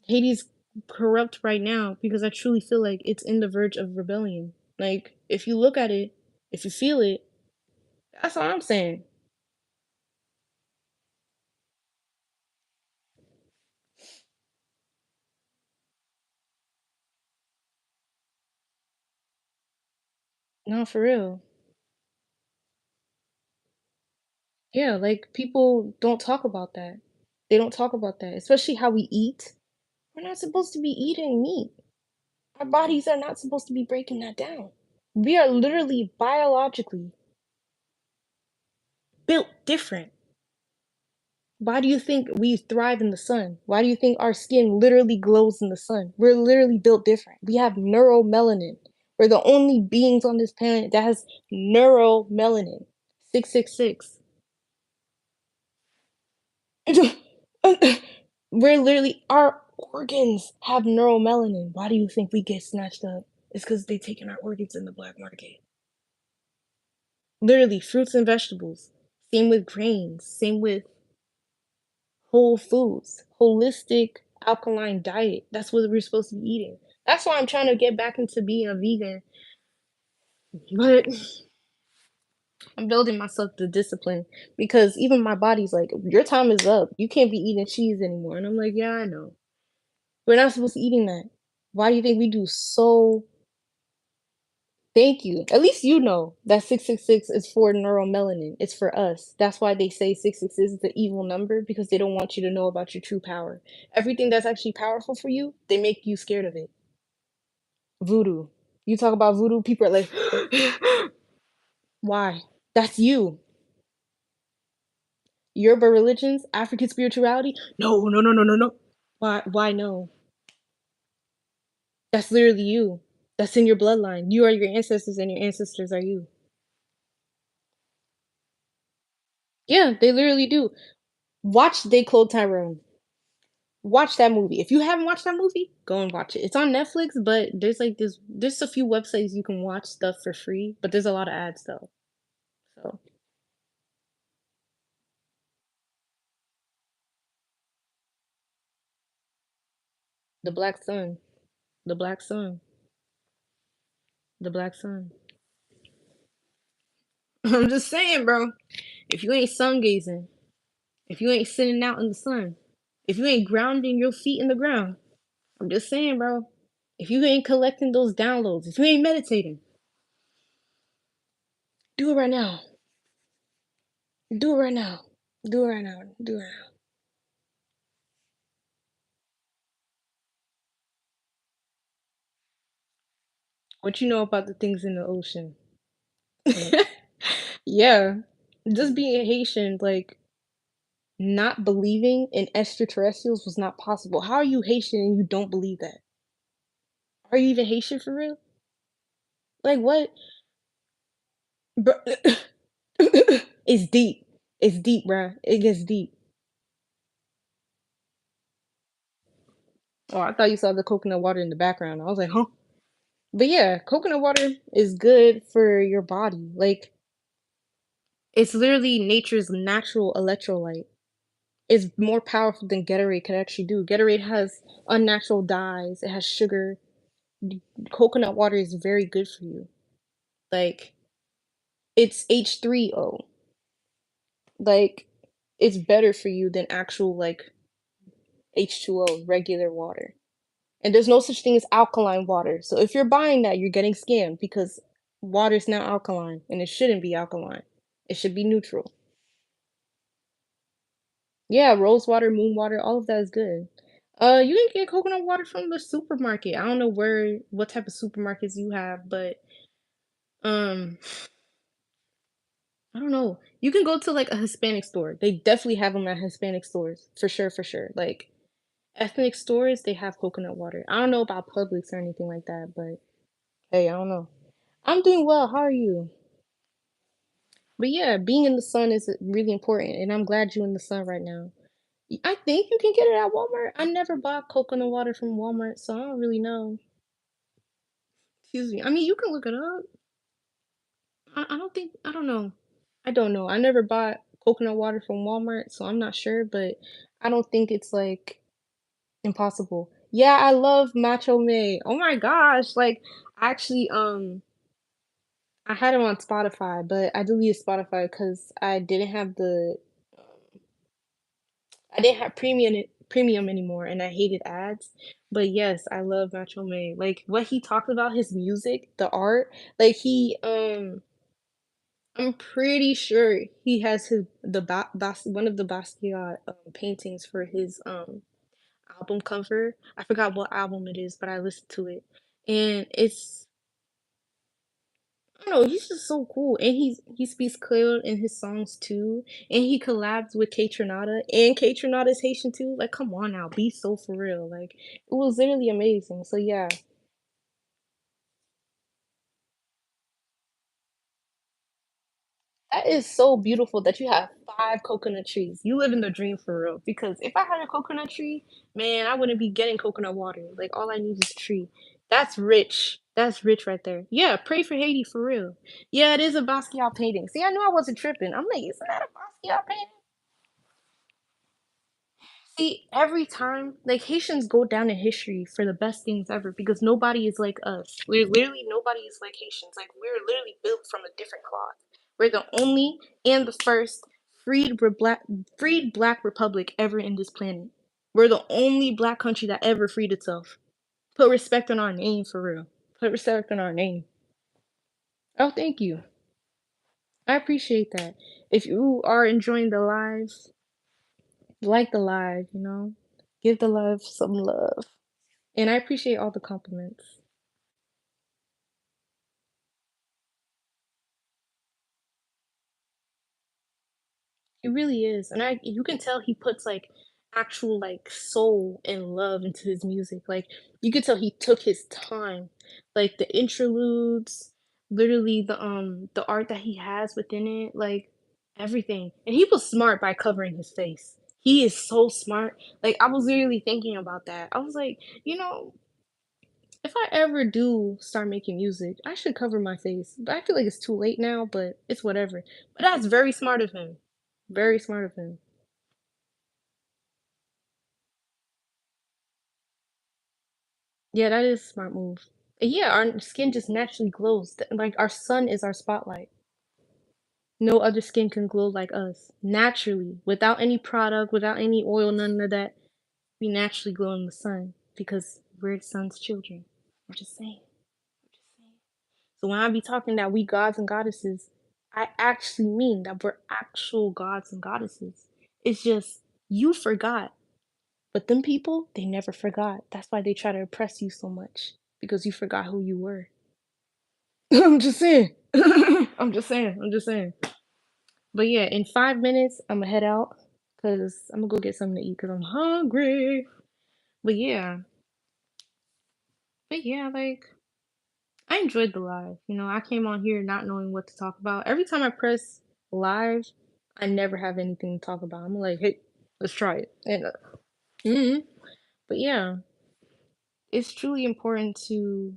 S1: Haiti's corrupt right now because I truly feel like it's in the verge of rebellion. Like, if you look at it, if you feel it, that's all I'm saying. No, for real. Yeah, like people don't talk about that. They don't talk about that, especially how we eat. We're not supposed to be eating meat. Our bodies are not supposed to be breaking that down. We are literally biologically built different. Why do you think we thrive in the sun? Why do you think our skin literally glows in the sun? We're literally built different. We have neuromelanin. We're the only beings on this planet that has neuromelanin. 666. We're literally, our organs have neuromelanin. Why do you think we get snatched up? It's because they taking our organs in the black market. Literally, fruits and vegetables. Same with grains. Same with whole foods, holistic alkaline diet. That's what we're supposed to be eating. That's why I'm trying to get back into being a vegan. But I'm building myself the discipline because even my body's like, your time is up. You can't be eating cheese anymore. And I'm like, yeah, I know. We're not supposed to be eating that. Why do you think we do so? Thank you. At least you know that 666 is for neuromelanin. It's for us. That's why they say 666 is the evil number because they don't want you to know about your true power. Everything that's actually powerful for you, they make you scared of it. Voodoo. You talk about voodoo, people are like, why? That's you. Yoruba religions, African spirituality? No, no, no, no, no, no. Why no? That's literally you. That's in your bloodline. You are your ancestors and your ancestors are you. Yeah, they literally do. Watch They Clothe Tyrone. Watch that movie. If you haven't watched that movie, go and watch it. It's on Netflix, but there's a few websites you can watch stuff for free, but there's a lot of ads though. So the Black Sun. The Black Sun. The Black Sun. I'm just saying, bro. If you ain't sun gazing, if you ain't sitting out in the sun, if you ain't grounding your feet in the ground, I'm just saying, bro. If you ain't collecting those downloads, if you ain't meditating, do it right now. Do it right now. Do it right now. Do it right What you know about the things in the ocean? Yeah. Just being Haitian, like, not believing in extraterrestrials was not possible. How are you Haitian and you don't believe that? Are you even Haitian for real? Like, what? Bro it's deep. It's deep, bruh. It gets deep. Oh, I thought you saw the coconut water in the background. I was like, "Huh?" But yeah, coconut water is good for your body. Like, it's literally nature's natural electrolyte. It's more powerful than Gatorade could actually do. Gatorade has unnatural dyes, it has sugar. Coconut water is very good for you. Like, it's H3O. Like, it's better for you than actual, like, H2O, regular water. And there's no such thing as alkaline water. So if you're buying that, you're getting scammed because water's now alkaline and it shouldn't be alkaline. It should be neutral. Yeah, rose water, moon water, all of that is good. You can get coconut water from the supermarket. I don't know what type of supermarkets you have, but um, I don't know. You can go to like a Hispanic store. They definitely have them at Hispanic stores, for sure, for sure. Like ethnic stores, they have coconut water. I don't know about Publix or anything like that, but hey, I don't know. I'm doing well. How are you? But yeah, being in the sun is really important, and I'm glad you're in the sun right now. I think you can get it at Walmart. I never bought coconut water from Walmart, so I don't really know. Excuse me. I mean, you can look it up. I don't think, I don't know. I don't know. I never bought coconut water from Walmart, so I'm not sure, but I don't think it's like impossible. Yeah, I love Macho May. Oh my gosh. Like, actually, I had him on Spotify, but I deleted Spotify because I didn't have premium anymore, and I hated ads. But yes, I love Macho May. Like what he talked about, his music, the art, like I'm pretty sure he has one of the Basquiat paintings for his album cover. I forgot what album it is, but I listened to it, and it's I don't know, he's just so cool, and he speaks Creole in his songs too, and he collabs with Kaytranada, and Kaytranada is Haitian too. Like, come on now, be so for real. Like, it was literally amazing. So yeah, that is so beautiful that you have 5 coconut trees. You live in the dream for real. Because if I had a coconut tree, man, I wouldn't be getting coconut water. Like, all I need is a tree. That's rich. That's rich right there. Yeah, pray for Haiti for real. Yeah, it is a Basquiat painting. See, I knew I wasn't tripping. I'm like, isn't that a Basquiat painting? See, every time, like Haitians go down in history for the best things ever because nobody is like us. We're literally nobody is like Haitians. Like we're literally built from a different cloth. We're the only and the first freed black republic ever in this planet. We're the only black country that ever freed itself. Put respect on our name for real. Put respect on our name. Oh, thank you. I appreciate that. If you are enjoying the lives, like the live, give the love some love. And I appreciate all the compliments. It really is. And I you can tell he puts like actual like soul and love into his music. Like you could tell he took his time. Like the interludes, literally the art that he has within it, like everything. And he was smart by covering his face. He is so smart. Like I was literally thinking about that. I was like, you know, if I ever do start making music, I should cover my face. But I feel like it's too late now, but it's whatever. But that's very smart of him. Very smart of him. Yeah, that is a smart move. And yeah, our skin just naturally glows. Like our sun is our spotlight. No other skin can glow like us. Naturally. Without any product, without any oil, none of that. We naturally glow in the sun because we're the sun's children. I'm just saying. I'm just saying. So when I be talking that we gods and goddesses, I actually mean that we're actual gods and goddesses. It's just you forgot, but them people, they never forgot. That's why they try to oppress you so much because you forgot who you were. I'm just saying. I'm just saying. But yeah, in 5 minutes, I'm gonna head out because I'm gonna go get something to eat because I'm hungry. But yeah, like I enjoyed the live. I came on here not knowing what to talk about. Every time I press live, I never have anything to talk about. I'm like, hey, let's try it. And mhm. But yeah, it's truly important to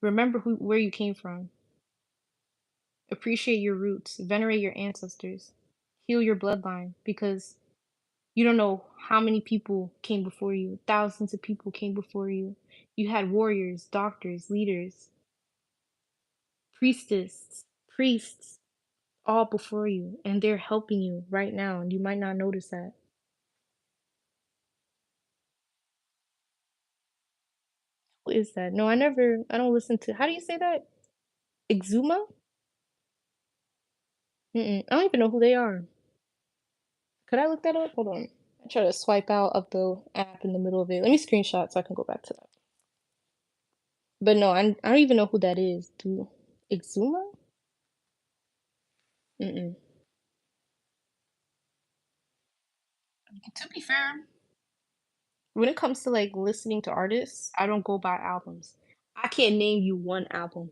S1: remember where you came from, appreciate your roots, venerate your ancestors, heal your bloodline because you don't know how many people came before you. Thousands of people came before you. You had warriors, doctors, leaders, priests, all before you, and they're helping you right now, and you might not notice that. Who is that? No, I don't listen to, how do you say that? Exuma? Mm-mm, I don't even know who they are. Could I look that up? Hold on. I try to swipe out of the app in the middle of it. Let me screenshot so I can go back to that. But no, I don't even know who that is. Do Exuma? Mm-mm. To be fair, when it comes to like listening to artists, I don't go by albums. I can't name you one album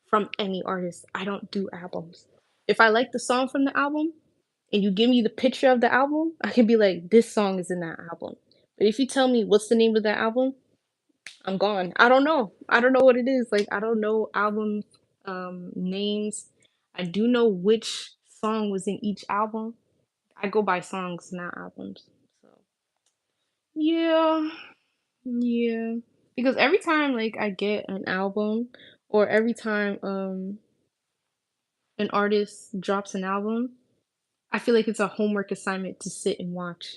S1: from any artist. I don't do albums. If I like the song from the album and you give me the picture of the album, I can be like, this song is in that album. But if you tell me what's the name of that album, I'm gone. I don't know. I don't know what it is. Like I don't know album names. I do know which song was in each album. I go by songs, not albums. So yeah. Yeah. Because every time like I get an album or every time an artist drops an album, I feel like it's a homework assignment to sit and watch,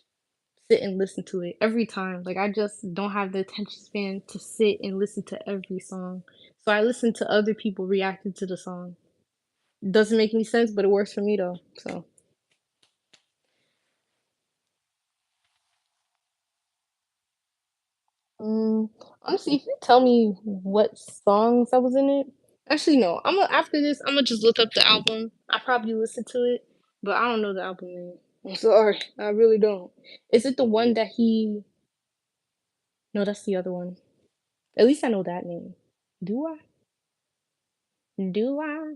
S1: sit and listen to it every time. Like I just don't have the attention span to sit and listen to every song. So I listen to other people reacting to the song. Doesn't make any sense, but it works for me though. So mm, honestly, if you tell me what songs that was in it, actually no. I'm gonna after this, I'm gonna just look up the album. I probably listen to it, but I don't know the album name. I'm sorry, I really don't. Is it the one that he? No, that's the other one. At least I know that name. Do I? Do I?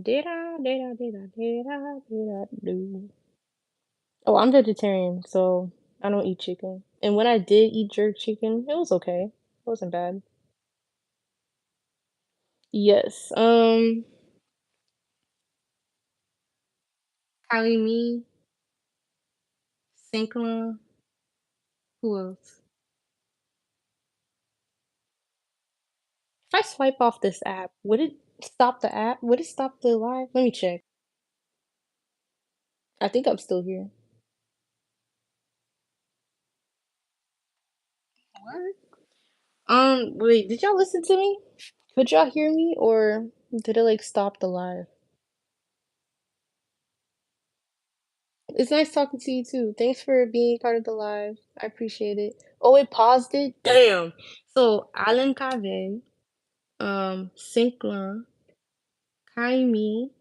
S1: Did I? Did I? Did I? Did I? Did I do? Oh, I'm vegetarian, so I don't eat chicken. And when I did eat jerk chicken, it was okay. It wasn't bad. Yes. Kylie Me, Syncla, who else? If I swipe off this app, would it stop the app? Would it stop the live? Let me check. I think I'm still here. What? Wait, did y'all listen to me? Could y'all hear me or did it like stop the live? It's nice talking to you too. Thanks for being part of the live. I appreciate it. Oh, it paused it? Damn. So Alan Cave, Syncla, Kaimi,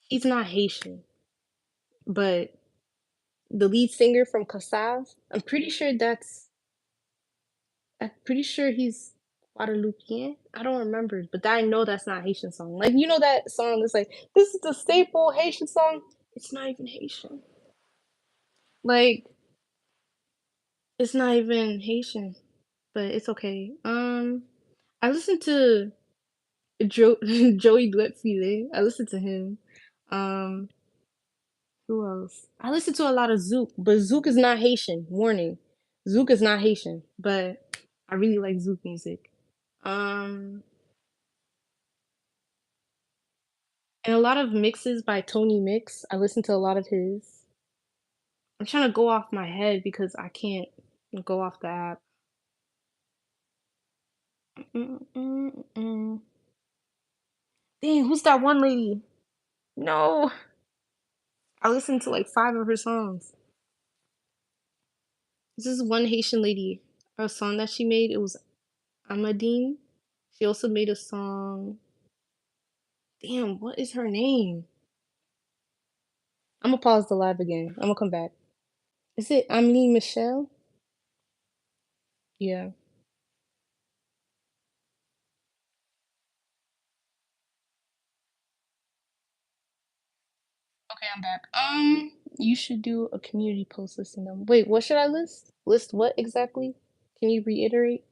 S1: he's not Haitian, but the lead singer from Kassav, I'm pretty sure he's Guadeloupean. I don't remember, but I know that's not Haitian song. Like that song that's like this is the staple Haitian song. It's not even Haitian. Like it's not even Haitian, but it's okay. I listened to Joey Gletfile. I listened to him. Um, who else? I listened to a lot of Zouk, but Zouk is not Haitian. Warning, Zouk is not Haitian, but I really like Zouk music. Um, and a lot of mixes by Tony Mix. I listen to a lot of his. I'm trying to go off my head because I can't go off the app. Mm, mm, mm. Dang, who's that one lady? No, I listened to like 5 of her songs. This is one Haitian lady. A song that she made, it was Amadine. She also made a song. Damn, what is her name? Imma pause the live again. Imma come back. Is it Amelie Michel? Yeah. Okay, I'm back. You should do a community post listing them. Wait, what should I list? List what exactly? Can you reiterate?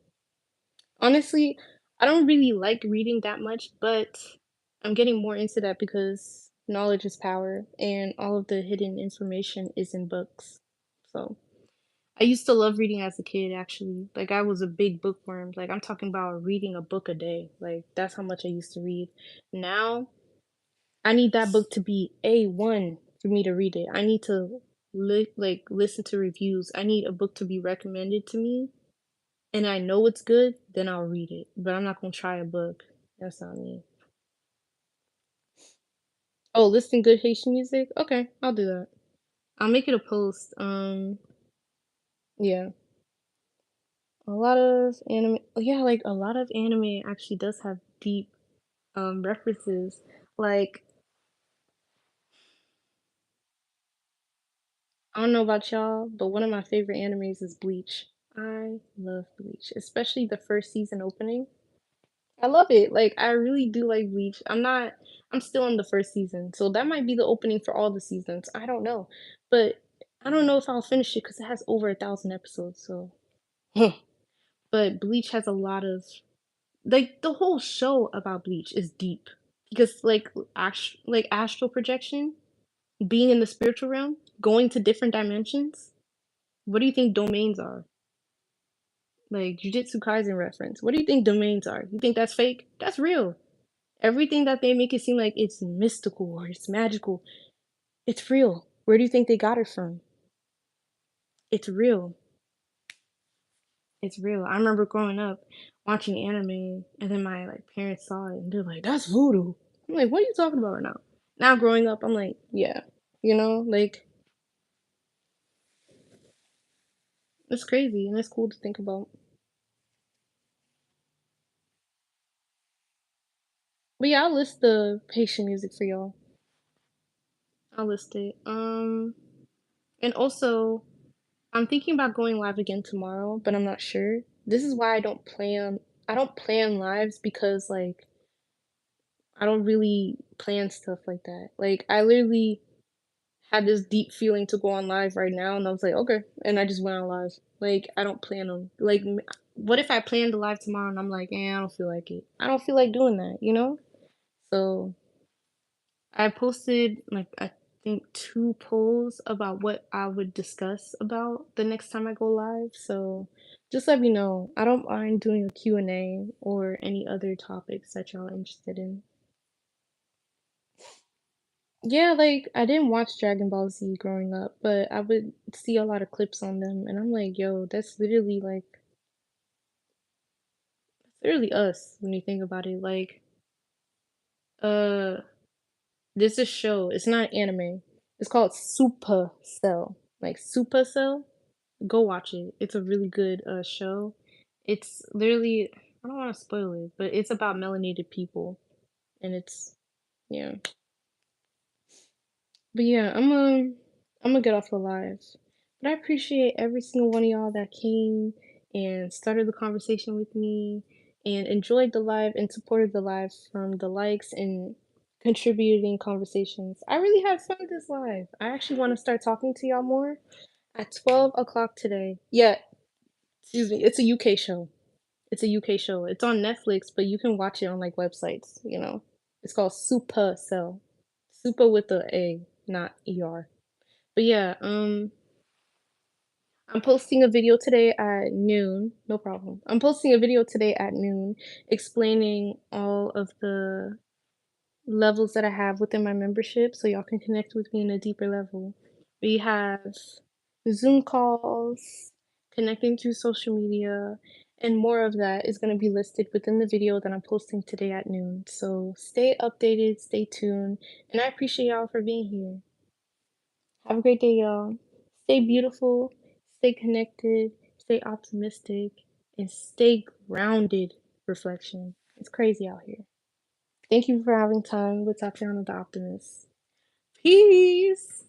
S1: Honestly, I don't really like reading that much, but I'm getting more into that because knowledge is power and all of the hidden information is in books. So, I used to love reading as a kid actually. Like I was a big bookworm. Like I'm talking about reading a book a day. Like that's how much I used to read. Now, I need that book to be A1 for me to read it. I need to listen to reviews. I need a book to be recommended to me and I know it's good, then I'll read it. But I'm not gonna try a book. That's not me. Oh, listen good Haitian music? Okay, I'll do that. I'll make it a post. Yeah. A lot of anime yeah, like a lot of anime actually does have deep references. Like, I don't know about y'all, but one of my favorite animes is Bleach. I love Bleach, especially the first season opening. I love it. Like I really do like Bleach. I'm still in the first season. So that might be the opening for all the seasons. I don't know. But I don't know if I'll finish it because it has over 1,000 episodes. So but Bleach has a lot of like the whole show about Bleach is deep. Because like astral projection, being in the spiritual realm, going to different dimensions. What do you think domains are? Like Jujutsu Kaisen reference. What do you think domains are? You think that's fake? That's real. Everything that they make it seem like it's mystical or it's magical, it's real. Where do you think they got it from? It's real. It's real. I remember growing up watching anime and then my like parents saw it and they're like, "That's voodoo." I'm like, "What are you talking about right now?" Now growing up, I'm like, "Yeah." Like it's crazy and it's cool to think about. But yeah, I'll list the patient music for y'all. I'll list it. And also I'm thinking about going live again tomorrow, but I'm not sure. This is why I don't plan lives because like I don't really plan stuff like that. Like I literally had this deep feeling to go on live right now and I was like, "Okay." And I just went on live. Like I don't plan them. Like what if I planned the live tomorrow and I'm like, "Eh, I don't feel like it." I don't feel like doing that? So I posted like I think 2 polls about what I would discuss about the next time I go live. So just let me know. I don't mind doing a Q&A or any other topics that y'all are interested in. Yeah, like I didn't watch Dragon Ball Z growing up, but I would see a lot of clips on them and I'm like, yo, that's literally like literally us when you think about it. Like, uh there's a show, it's not anime. It's called Super Cell. Like Super Cell. Go watch it. It's a really good show. It's literally I don't want to spoil it, but it's about melanated people, and it's yeah. But yeah, I'm gonna get off the live. But I appreciate every single one of y'all that came and started the conversation with me and enjoyed the live and supported the live from the likes and contributing conversations. I really had fun with this live. I actually want to start talking to y'all more at 12 o'clock today. Yeah, excuse me. It's a UK show. It's a UK show. It's on Netflix, but you can watch it on like websites. It's called Supercell. Super with a A, not ER. But yeah, I'm posting a video today at noon. No problem. I'm posting a video today at noon explaining all of the levels that I have within my membership so y'all can connect with me in a deeper level. We have Zoom calls, connecting through social media, And more of that is going to be listed within the video that I'm posting today at noon. So stay updated, stay tuned, and I appreciate y'all for being here. Have a great day, y'all. Stay beautiful, stay connected, stay optimistic, and stay grounded. Reflection. It's crazy out here. Thank you for having time with Tatiana the Optimist. Peace!